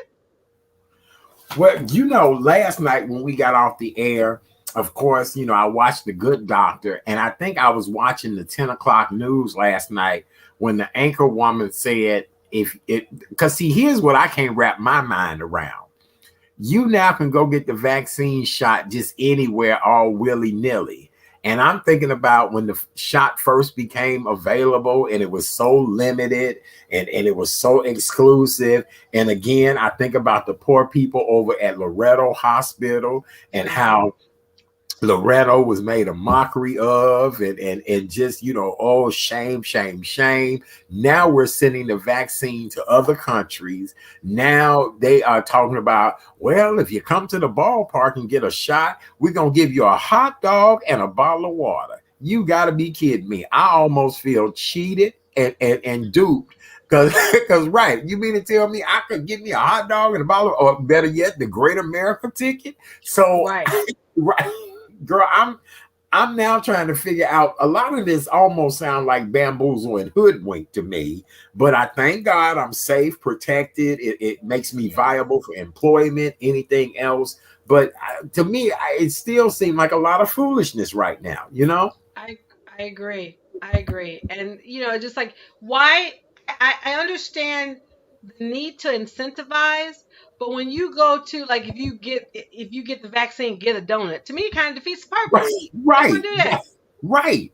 Well, last night when we got off the air, of course, I watched The Good Doctor, and I think I was watching the 10 o'clock news last night when the anchor woman said, because see, here's what I can't wrap my mind around. You now can go get the vaccine shot just anywhere, all willy-nilly. And I'm thinking about when the shot first became available and it was so limited and it was so exclusive. And again, I think about the poor people over at Loretto Hospital and how Loretto was made a mockery of and just, oh, shame, shame, shame. Now we're sending the vaccine to other countries. Now they are talking about, well, if you come to the ballpark and get a shot, we're going to give you a hot dog and a bottle of water. You got to be kidding me. I almost feel cheated and duped. Because right, you mean to tell me I could get me a hot dog and a bottle, or better yet, the Great America ticket? So, right. Girl, I'm now trying to figure out, a lot of this almost sound like bamboozle and hoodwink to me, but I thank God I'm safe, protected. It makes me viable for employment, anything else. But to me, it still seems like a lot of foolishness right now, I agree. I agree. And just like why I understand the need to incentivize, but when you go to like if you get the vaccine, get a donut. To me, it kind of defeats the purpose. I Right, wouldn't do that. right.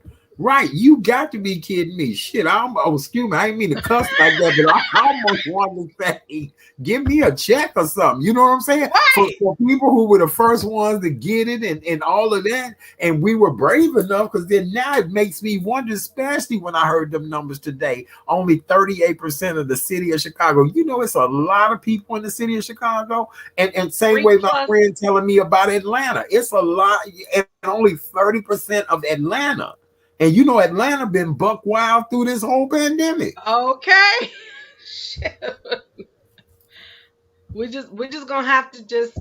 You got to be kidding me. Shit, excuse me, I didn't mean to cuss like that, but I almost wanted to say, give me a check or something. You know what I'm saying? Right. For people who were the first ones to get it and all of that, and we were brave enough, because then now it makes me wonder, especially when I heard them numbers today, only 38% of the city of Chicago. It's a lot of people in the city of Chicago. And same way my friend telling me about Atlanta. It's a lot, and only 30% of Atlanta. And Atlanta been buck wild through this whole pandemic. Okay. we're just gonna have to just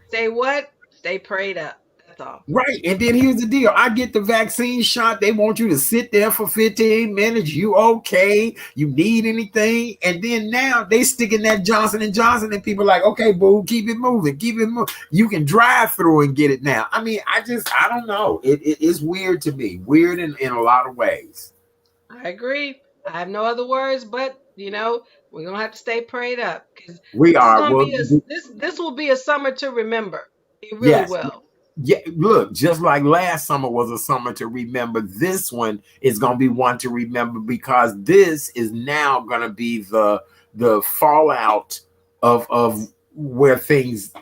say what? Stay prayed up. all. Right. And then here's the deal. I get the vaccine shot. They want you to sit there for 15 minutes. You okay? You need anything? And then now they sticking that Johnson and Johnson and people like, okay, boo, keep it moving. Keep it moving. You can drive through and get it now. I mean, I don't know. It is weird to me. Weird in a lot of ways. I agree. I have no other words, but we're gonna have to stay prayed up because We this is are. gonna Well, be this will be a summer to remember. It really yes. will. Yeah, look, just like last summer was a summer to remember, this one is going to be one to remember because this is now going to be the fallout of where things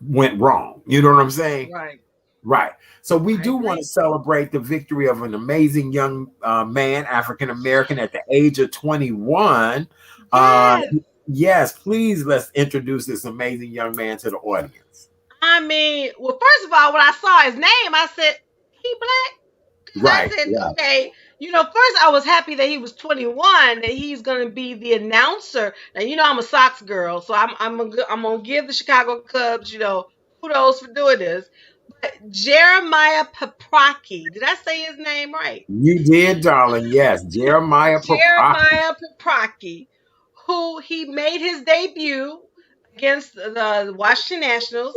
went wrong. You know what I'm saying? Right. Right. So we I do want agree. to celebrate the victory of an amazing young man, African American, at the age of 21. Uh, Yes. yes, please let's introduce this amazing young man to the audience. I mean, well, first of all, when I saw his name, I said, he black? Because I Right. said, Yeah. okay, first I was happy that he was 21, that he's going to be the announcer. Now, I'm a Sox girl, so I'm going to give the Chicago Cubs, kudos for doing this. But Jeremiah Paprocki, did I say his name right? You did, darling. Yes, Jeremiah Pappy. Jeremiah Paprocki, who he made his debut against the Washington Nationals,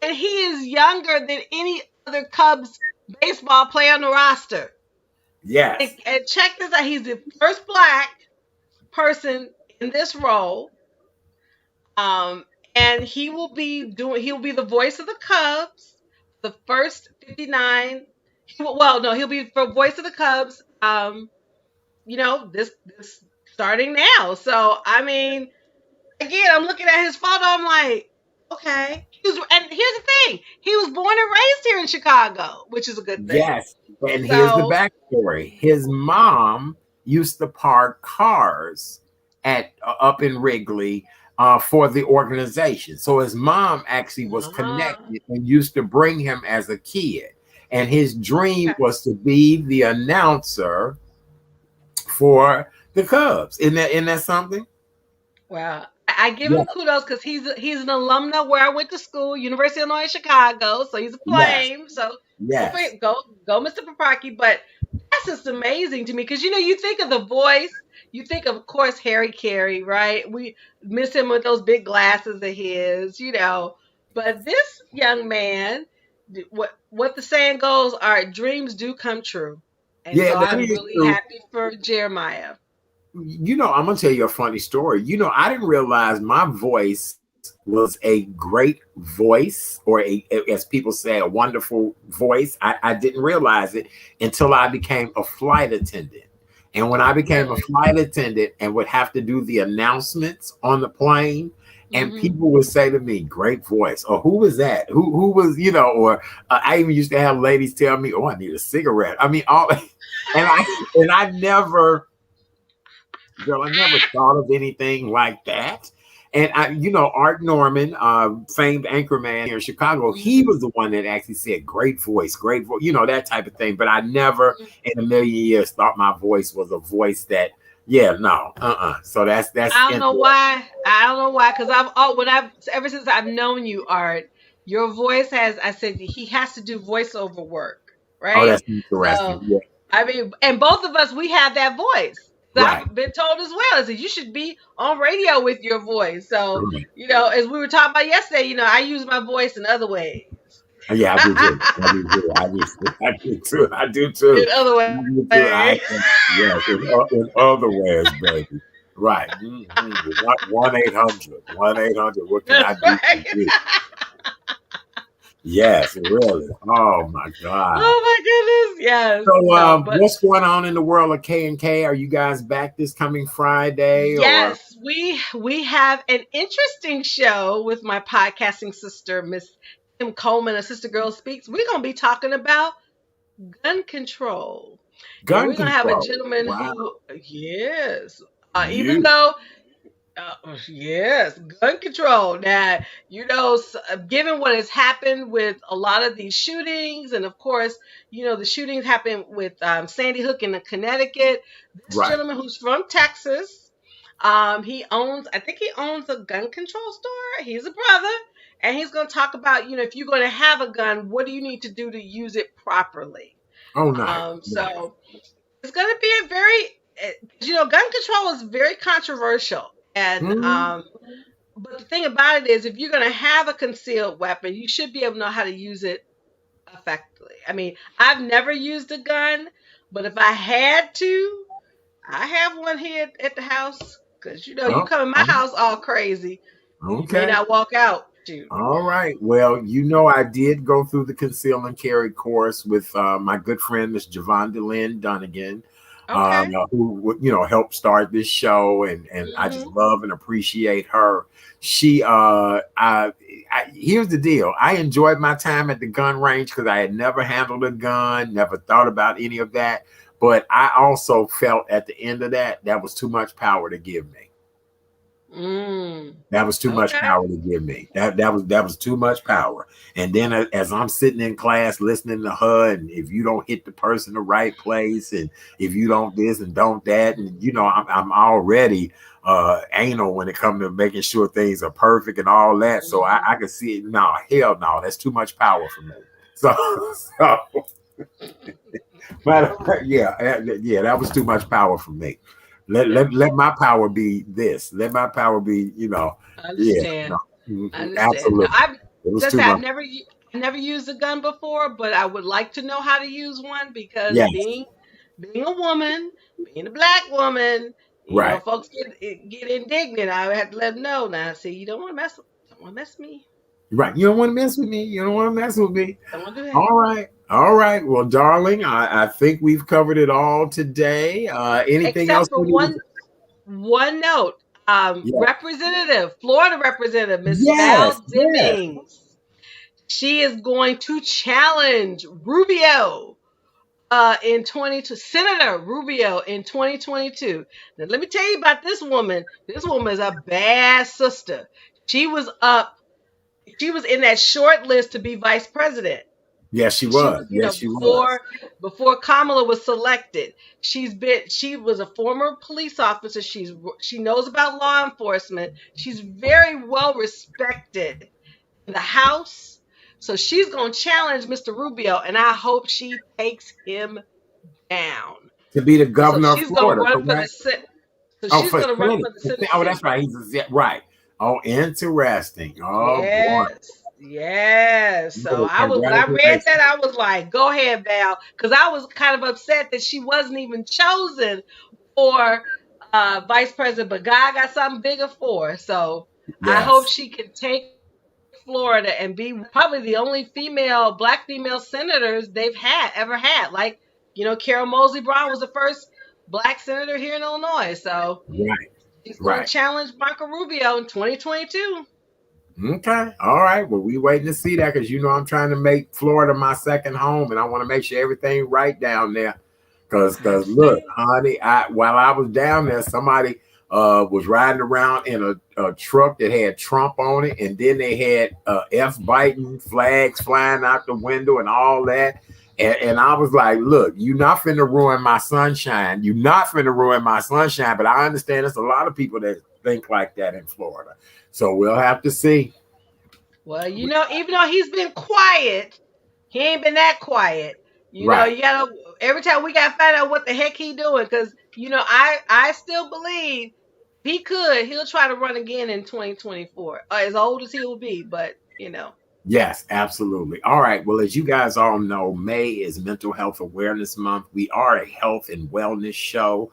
and he is younger than any other Cubs baseball player on the roster. Yes, And check this out: he's the first black person in this role, um, and he'll be the voice of the Cubs, the first 59. Well, no, he'll be the voice of the Cubs. This starting now. So I mean, again, I'm looking at his photo. I'm like, okay. And here's the thing: he was born and raised here in Chicago, which is a good thing. yes. And here's the So, backstory. His mom used to park cars at up in Wrigley for the organization. So his mom actually was uh, connected and used to bring him as a kid. And his dream okay. was to be the announcer for the Cubs. Isn't that something? Well, I give Yeah. him kudos because he's an alumna where I went to school, University of Illinois Chicago. So he's a Yes. flame. So go for Yes. it, go, Mr. Paprocki. But that's just amazing to me because you think of the voice, you think of course Harry Carey, right? We miss him with those big glasses of his. But this young man, what the saying goes, our dreams do come true, and Yeah, so that I'm is really true. happy for Jeremiah. I'm gonna tell you a funny story. I didn't realize my voice was a great voice, or as people say, a wonderful voice. I didn't realize it until I became a flight attendant. And when I became a Really? flight attendant and would have to do the announcements on the plane, and Hmm. people would say to me, "Great voice," or "Who was that? Who was?" Or I even used to have ladies tell me, "Oh, I need a cigarette." I mean, all, and I never. Girl, I never thought of anything like that. And Art Norman, famed anchorman here in Chicago, he Hmm. was the one that actually said, great voice, that type of thing. But I never in a million years thought my voice was a voice that, yeah, no, So that's I don't know interesting. why. I don't know why. Because ever since I've known you, Art, your voice has. I said he has to do voiceover work, Oh, right? that's interesting. So Yeah, I mean, and both of us, we have that voice. right. I've been told as well. I said you should be on radio with your voice. So Right. as we were talking about yesterday, I use my voice in other ways. Yeah, I do too. I do too. I do too. I do too. In other I do too. ways. Yes, in other ways, baby. Right. One 800. 1-800. What can I That's do for right. you? Yes, really. Oh my God. Oh my goodness. Yes. So, So, but what's going on in the world of K and K? Are you guys back this coming Friday or? yes, we have an interesting show with my podcasting sister, Miss Kim Coleman, a Sister Girl Speaks. We're gonna be talking about gun control. And Gun we're gonna have a control? gentleman Wow. who, yes, even You. though yes, gun control. Now, given what has happened with a lot of these shootings, and of course, the shootings happened with Sandy Hook in Connecticut. This Right. gentleman who's from Texas, I think he owns a gun control store. He's a brother, and he's going to talk about, if you're going to have a gun, what do you need to do to use it properly. Oh, nice. So it's going to be a gun control is very controversial, and but the thing about it is, if you're going to have a concealed weapon, you should be able to know how to use it effectively. I mean, I've never used a gun, but if I had to, I have one here at the house, because you come in my house all crazy. You may not walk out. Shoot. All right. Well, I did go through the conceal and carry course with my good friend, Miss Javonda Lynn Dunnigan, who helped start this show, and I just love and appreciate her. She, here's the deal. I enjoyed my time at the gun range because I had never handled a gun, never thought about any of that. But I also felt at the end of that was too much power to give me. That was too much power to give me. That was too much power. And then as I'm sitting in class listening to her, and if you don't hit the person the right place, and if you don't this and don't that, and I'm already anal when it comes to making sure things are perfect and all that. So I can see it. No, hell no, that's too much power for me. So but yeah, that was too much power for me. Let my power be this. Let my power be, Understand. Understand. Absolutely. I've never used a gun before, but I would like to know how to use one, because being a woman, being a black woman, folks get indignant. I have to let them know. Now, see, you don't want to mess with me. Right. You don't want to mess with me. You don't want to mess with me. Don't want to do that. All right. All right. Well, darling, I think we've covered it all today. Anything Except else? For one note. Florida Representative, Ms. Val Demings. Yes. She is going to challenge Rubio Senator Rubio in 2022. Now, let me tell you about this woman. This woman is a bad sister. She was in that short list to be vice president. Yes, she was. Before Kamala was selected, she was a former police officer. She knows about law enforcement. She's very well respected in the House. So she's going to challenge Mr. Rubio, and I hope she takes him down. To be the governor of Florida, correct? She's going to run for the Senate. Oh, that's right. Right. Oh, interesting. Oh, yes. boy. Yes. So when I read that, I was like, go ahead, Val. Because I was kind of upset that she wasn't even chosen for vice president, but God got something bigger for her. So I hope she can take Florida and be probably the only black female senators they've ever had. Like, Carol Moseley Brown was the first black senator here in Illinois. So she's going to challenge Marco Rubio in 2022. Okay. All right. Well, we waiting to see that, because I'm trying to make Florida my second home, and I want to make sure everything right down there. Because look, honey, while I was down there, somebody was riding around in a truck that had Trump on it, and then they had F-biting flags flying out the window and all that. And I was like, look, you're not finna ruin my sunshine. You're not finna ruin my sunshine. But I understand there's a lot of people that think like that in Florida. So we'll have to see. Well, even though he's been quiet, he ain't been that quiet. You gotta, every time we gotta find out what the heck he doing, because I still believe he'll try to run again in 2024, as old as he will be, but Yes, absolutely. All right. Well, as you guys all know, May is Mental Health Awareness Month. We are a health and wellness show,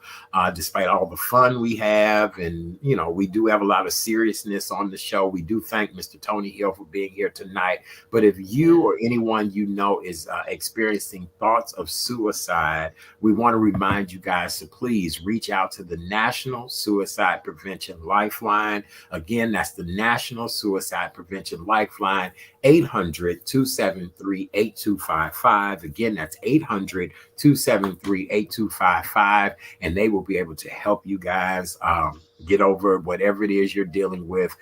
despite all the fun we have. And, we do have a lot of seriousness on the show. We do thank Mr. Tony Hill for being here tonight. But if you or anyone is experiencing thoughts of suicide, we want to remind you guys to please reach out to the National Suicide Prevention Lifeline. Again, that's the National Suicide Prevention Lifeline. 800-273-8255. Again, that's 800-273-8255. And they will be able to help you guys get over whatever it is you're dealing with,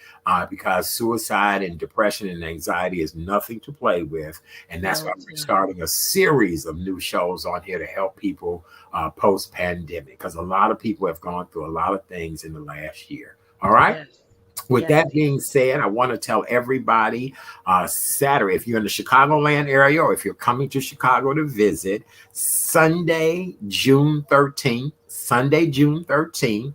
because suicide and depression and anxiety is nothing to play with. And that's why we're starting a series of new shows on here to help people post-pandemic, because a lot of people have gone through a lot of things in the last year. All right. Yes. With Yes, that indeed. being said, I want to tell everybody Saturday, if you're in the Chicagoland area or if you're coming to Chicago to visit, Sunday, June 13th,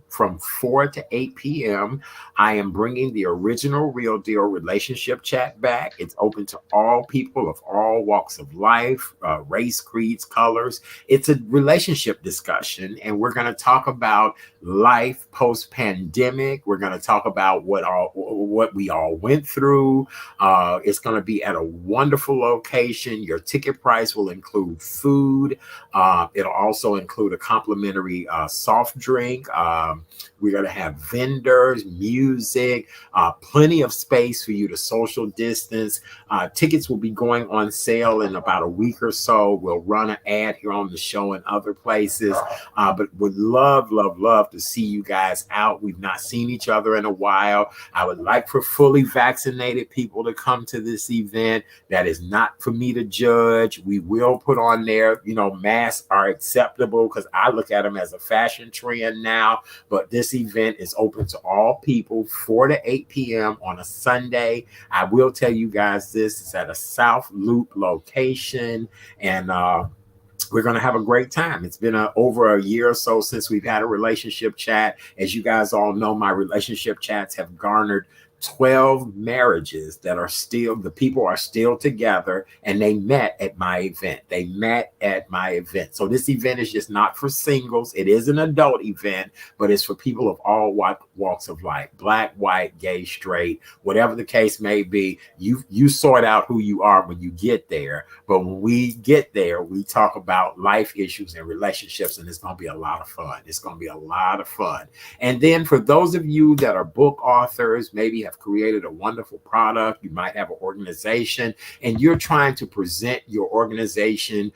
from 4 to 8 p.m., I am bringing the original Real Deal Relationship Chat back. It's open to all people of all walks of life, race, creeds, colors. It's a relationship discussion, and we're going to talk about life post pandemic. We're going to talk about what we all went through. It's going to be at a wonderful location. Your ticket price will include food. It'll also include a complimentary soft drink. We're going to have vendors, music, plenty of space for you to social distance. Tickets will be going on sale in about a week or so. We'll run an ad here on the show and other places. But would love, love, love to see you guys out. We've not seen each other in a while. I would like for fully vaccinated people to come to this event. That is not for me to judge. We will put on there, masks are acceptable because I look at them as a fashion trend now. But this event is open to all people, 4 to 8 p.m. on a Sunday. I will tell you guys this is at a South Loop location, and we're going to have a great time. It's been over a year or so since we've had a relationship chat. As you guys all know, my relationship chats have garnered 12 marriages that are still, the people are still together, and they met at my event. So this event is just not for singles. It is an adult event, but it's for people of all walks of life, black, white, gay, straight, whatever the case may be. You sort out who you are when you get there. But when we get there, we talk about life issues and relationships, and it's going to be a lot of fun. It's going to be a lot of fun. And then for those of you that are book authors, maybe have created a wonderful product, you might have an organization, and you're trying to present your organization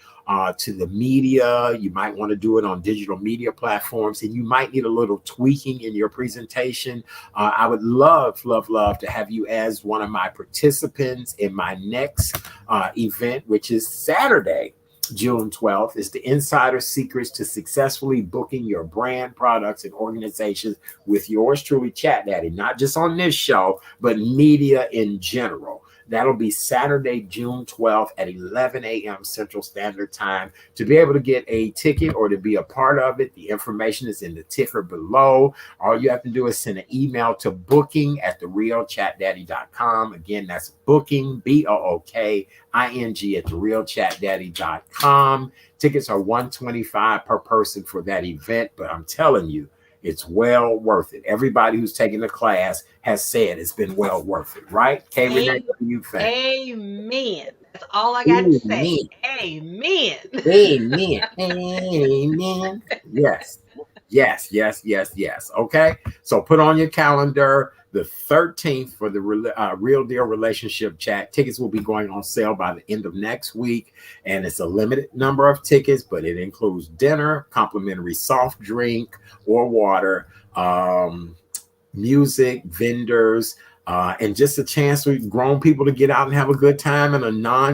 to the media. You might want to do it on digital media platforms, and you might need a little tweaking in your presentation. I would love, love, love to have you as one of my participants in my next event, which is Saturday, June 12th. Is the Insider Secrets to Successfully Booking Your Brand, Products, and Organizations with yours truly, Chat Daddy, not just on this show, but media in general. That'll be Saturday, June 12th at 11 a.m. Central Standard Time. To be able to get a ticket or to be a part of it, the information is in the ticker below. All you have to do is send an email to booking@therealchatdaddy.com. Again, that's booking, BOOKING @therealchatdaddy.com. Tickets are $125 per person for that event, but I'm telling you, it's well worth it. Everybody who's taken the class has said it's been well worth it, right? K Renee, what do you think? Amen. That's all I got to say. Amen. Amen. Amen. Amen. Yes. Yes, yes, yes, yes. Okay. So put on your calendar the 13th for the Real Deal Relationship Chat. Tickets will be going on sale by the end of next week. And it's a limited number of tickets, but it includes dinner, complimentary soft drink or water, music, vendors, and just a chance for grown people to get out and have a good time in a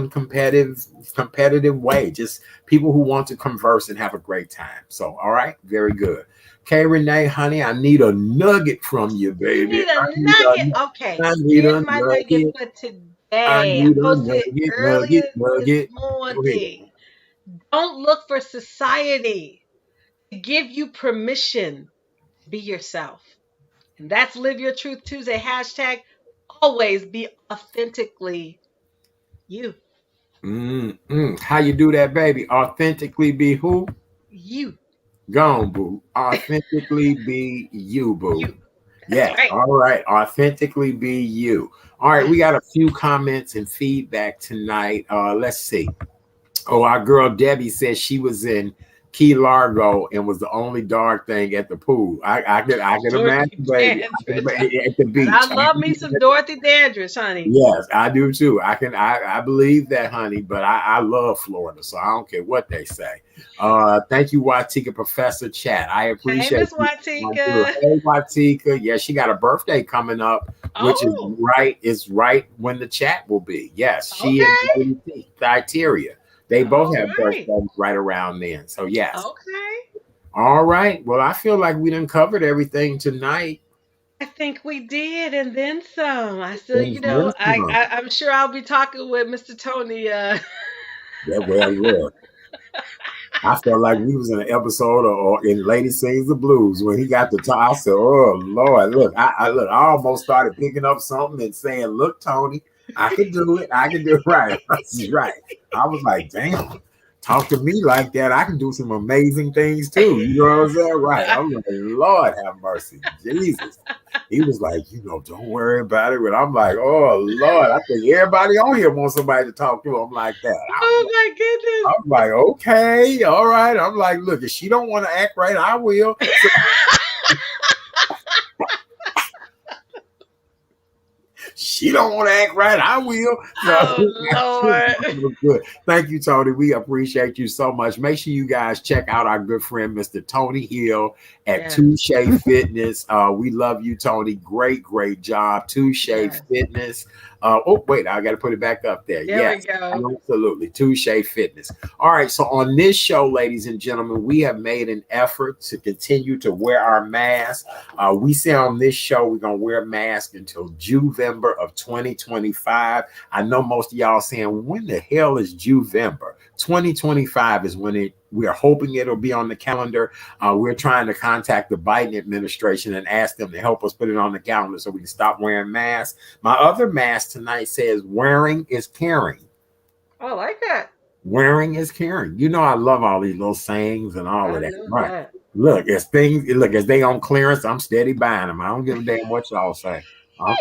competitive way. Just people who want to converse and have a great time. So, all right, very good. K Renee, honey, I need a nugget from you, You baby. need a nugget. Okay. I need Here's a my nugget nugget. for I today. I need a posted it nugget, earlier nugget, this nugget. Go ahead. morning. Don't look for society to give you permission to be yourself. And that's Live Your Truth Tuesday. Hashtag always be authentically you. How you do that, baby? Authentically be who? You. Gone, boo. Authentically be you, boo. You. That's Yes. right. All right. Authentically be you. All right. We Yes. got a few comments and feedback tonight. Let's see. Oh, our girl Debbie says she was in Key Largo and was the only dark thing at the pool. I could imagine, Dorothy baby. I could Dandridge. imagine at the And beach. I love me some Dorothy Dandridge, honey. Yes, I do too. I believe that, honey, but I love Florida, so I don't care what they say. Thank you, Watika Professor Chat. I Hey, appreciate Miss you. Watika. Hey, Watika. Yeah, she got a birthday coming up, which is Oh, right, is right when the chat will be. Yes, she and okay. Lady Thyteria. They both All have right. birthdays right around then. So yes. Okay. All right. Well, I feel like we done covered everything tonight. I think we did, and then some. I still, And then some. I'm sure I'll be talking with Mr. Tony. Yeah, well, look. I felt like we was in an episode or in Lady Sings the Blues when he got the top. I said, "Oh Lord, look! I almost started picking up something and saying, look, Tony, I can do it. I can do it right. That's right." I was like, "Damn, talk to me like that. I can do some amazing things too." You know what I'm saying? Right? I'm like, "Lord, have mercy, Jesus." He was like, "Don't worry about it." But I'm like, "Oh Lord, I think everybody on here wants somebody to talk to him like that." Oh my I'm like, okay, all right. I'm like, look, if she don't want to act right, I will. So she don't want to act right, I will. So Oh Lord. good. Thank you, Tony. We appreciate you so much. Make sure you guys check out our good friend, Mr. Tony Hill at Yes. Touche Fitness. We love you, Tony. Great, great job. Touche Yes. Fitness. Oh, wait, I got to put it back up there. There we Yes, go. absolutely. Touche Fitness. All right. So on this show, ladies and gentlemen, we have made an effort to continue to wear our masks. We say on this show, we're going to wear masks until Juvember of 2025. I know most of y'all saying, when the hell is Juvember? 2025 is when we are hoping it'll be on the calendar. We're trying to contact the Biden administration and ask them to help us put it on the calendar so we can stop wearing masks. My other mask tonight says, wearing is caring. Oh, I like that. Wearing is caring. I love all these little sayings and all I of that. know Right. that. Look, as they on clearance, I'm steady buying them. I don't give a damn what y'all say. I'm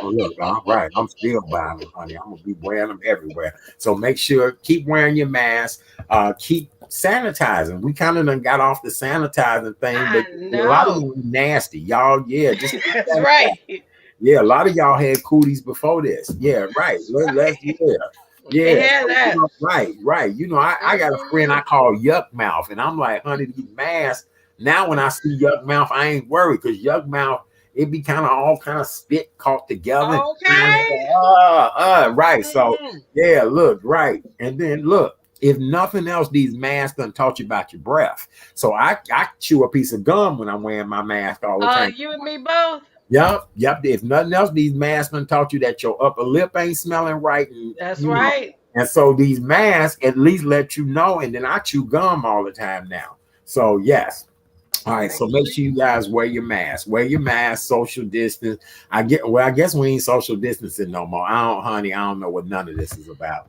right. I'm still buying them, honey. I'm gonna be wearing them everywhere. So make sure, keep wearing your mask. Keep sanitizing. We kind of done got off the sanitizing thing, I but a lot of know. you nasty, y'all. Yeah, just keep That's sanitizing. right. Yeah, a lot of y'all had cooties before this. Yeah, right. Let's Right. yeah. Can't have So, that. right. I got a friend I Mm-mm. call Yuck Mouth, and I'm like, honey, these masks. Now when I see Yuck Mouth, I ain't worried because Yuck Mouth, it be kind of all kind of spit caught together. Okay. Right. So Mm-mm. yeah, look, right. And then look, if nothing else, these masks done taught you about your breath. So I chew a piece of gum when I'm wearing my mask all the time. You and me both. Yep. If nothing else, these masks done taught you that your upper lip ain't smelling right, and That's right. and so these masks at least let you know. And then I chew gum all the time now. So yes. All right. I So make sure agree. you guys wear your mask. Wear your mask. Social distance. I guess we ain't social distancing no more. I don't know what none of this is about.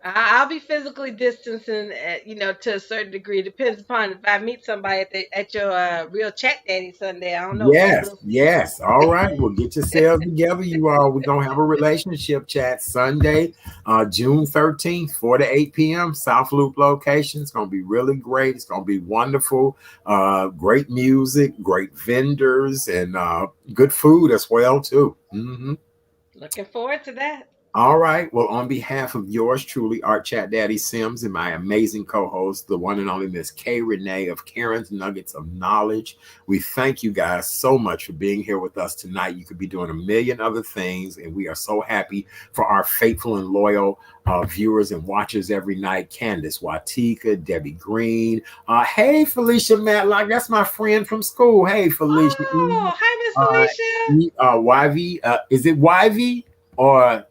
I'll be physically distancing, to a certain degree. Depends upon if I meet somebody at your real chat daddy Sunday. I don't know. Yes, We'll see. yes. All right. Well, get yourselves together. You all, we're gonna have a relationship chat Sunday, June 13th, 4 to 8 p.m. South Loop location. It's gonna be really great. It's gonna be wonderful. Great music, great vendors, and good food as well, too. Looking forward to that. All right. Well, on behalf of yours truly, Art Chat Daddy Sims, and my amazing co-host, the one and only Miss K Renee of Karen's Nuggets of Knowledge, we thank you guys so much for being here with us tonight. You could be doing a million other things, and we are so happy for our faithful and loyal viewers and watchers every night. Candace Watika, Debbie Green. Hey, Felicia Matlock. That's my friend from school. Hey, Felicia. Oh, hi, Miss Uh, Felicia. YV. Is it YV or...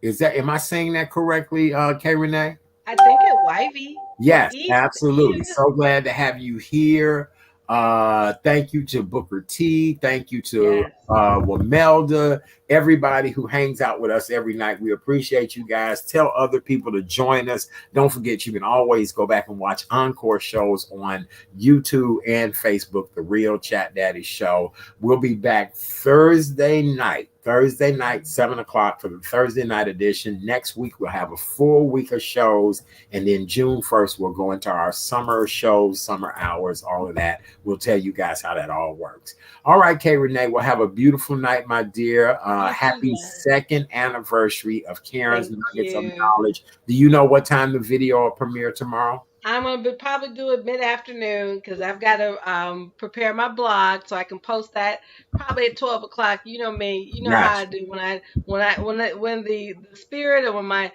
am I saying that correctly, K Renee? I think it Wivy or Yes, absolutely. Eve. So glad to have you here. Thank you to Booker T. Thank you to Yes. Wamelda, everybody who hangs out with us every night. We appreciate you guys. Tell other people to join us. Don't forget, you can always go back and watch encore shows on YouTube and Facebook, The Real Chat Daddy Show. We'll be back Thursday night, 7 o'clock for the Thursday night edition. Next week, we'll have a full week of shows. And then June 1st, we'll go into our summer shows, summer hours, all of that. We'll tell you guys how that all works. All right, K Renee, we'll have a beautiful night, my dear. You too, Happy man. second anniversary of Karen's Thank Nuggets of you. Knowledge. Do you know what time the video will premiere tomorrow? I'm gonna probably do it mid-afternoon because I've got to prepare my blog so I can post that probably at 12 o'clock. You know me. You know how I Gotcha. do when the spirit or when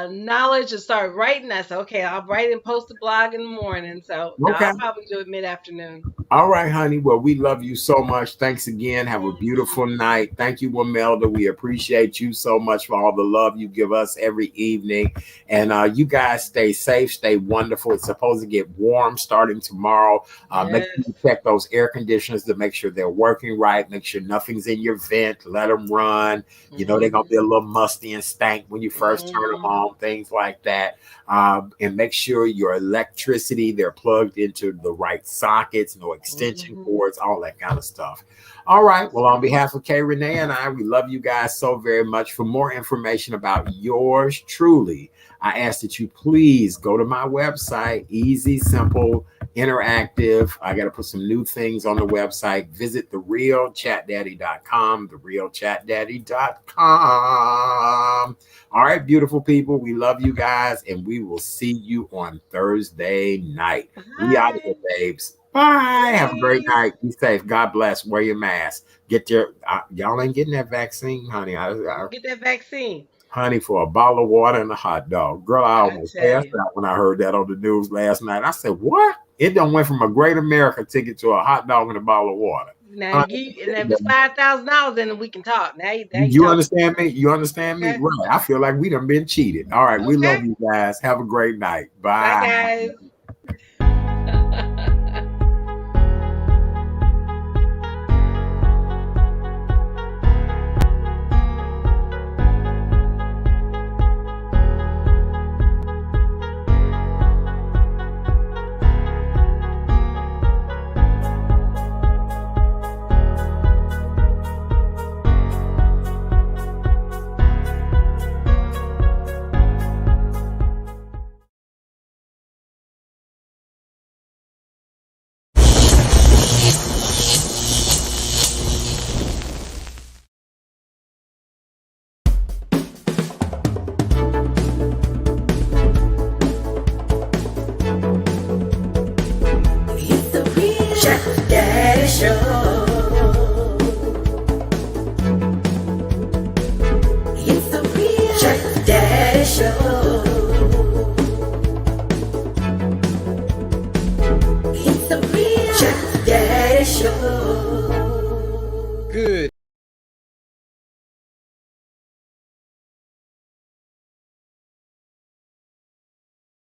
knowledge and start writing. I said, okay, I'll write and post a blog in the morning. So no, Okay. I'll probably do it mid-afternoon. All right, honey. Well, we love you so much. Thanks again. Have a beautiful night. Thank you, Wamelda. We appreciate you so much for all the love you give us every evening. And you guys stay safe, stay wonderful. It's supposed to get warm starting tomorrow. Make sure you check those air conditioners to make sure they're working right. Make sure nothing's in your vent. Let them run. You know, they're going to be a little musty and stank when you first turn them on, things like that. And make sure your electricity, they're plugged into the right sockets, no extension cords, all that kind of stuff. All right. Well, on behalf of K Renee and I, we love you guys so very much. For more information about yours truly, I ask that you please go to my website, easy, simple, interactive. I got to put some new things on the website. Visit therealchatdaddy.com, therealchatdaddy.com. All right, beautiful people. We love you guys, and we will see you on Thursday night. We out of here, babes. Bye. Have a great night. Be safe. God bless. Wear your mask. Get your y'all ain't getting that vaccine, honey. Get that vaccine. Honey, for a bottle of water and a hot dog. Girl, I almost passed out when I heard that on the news last night. I said, what? It done went from a Great America ticket to a hot dog and a bottle of water. Now, and if it's $5,000, then we can talk. Now you understand me? You understand me? Right. I feel like we done been cheated. All right. We love you guys. Have a great night. Bye. Bye, guys.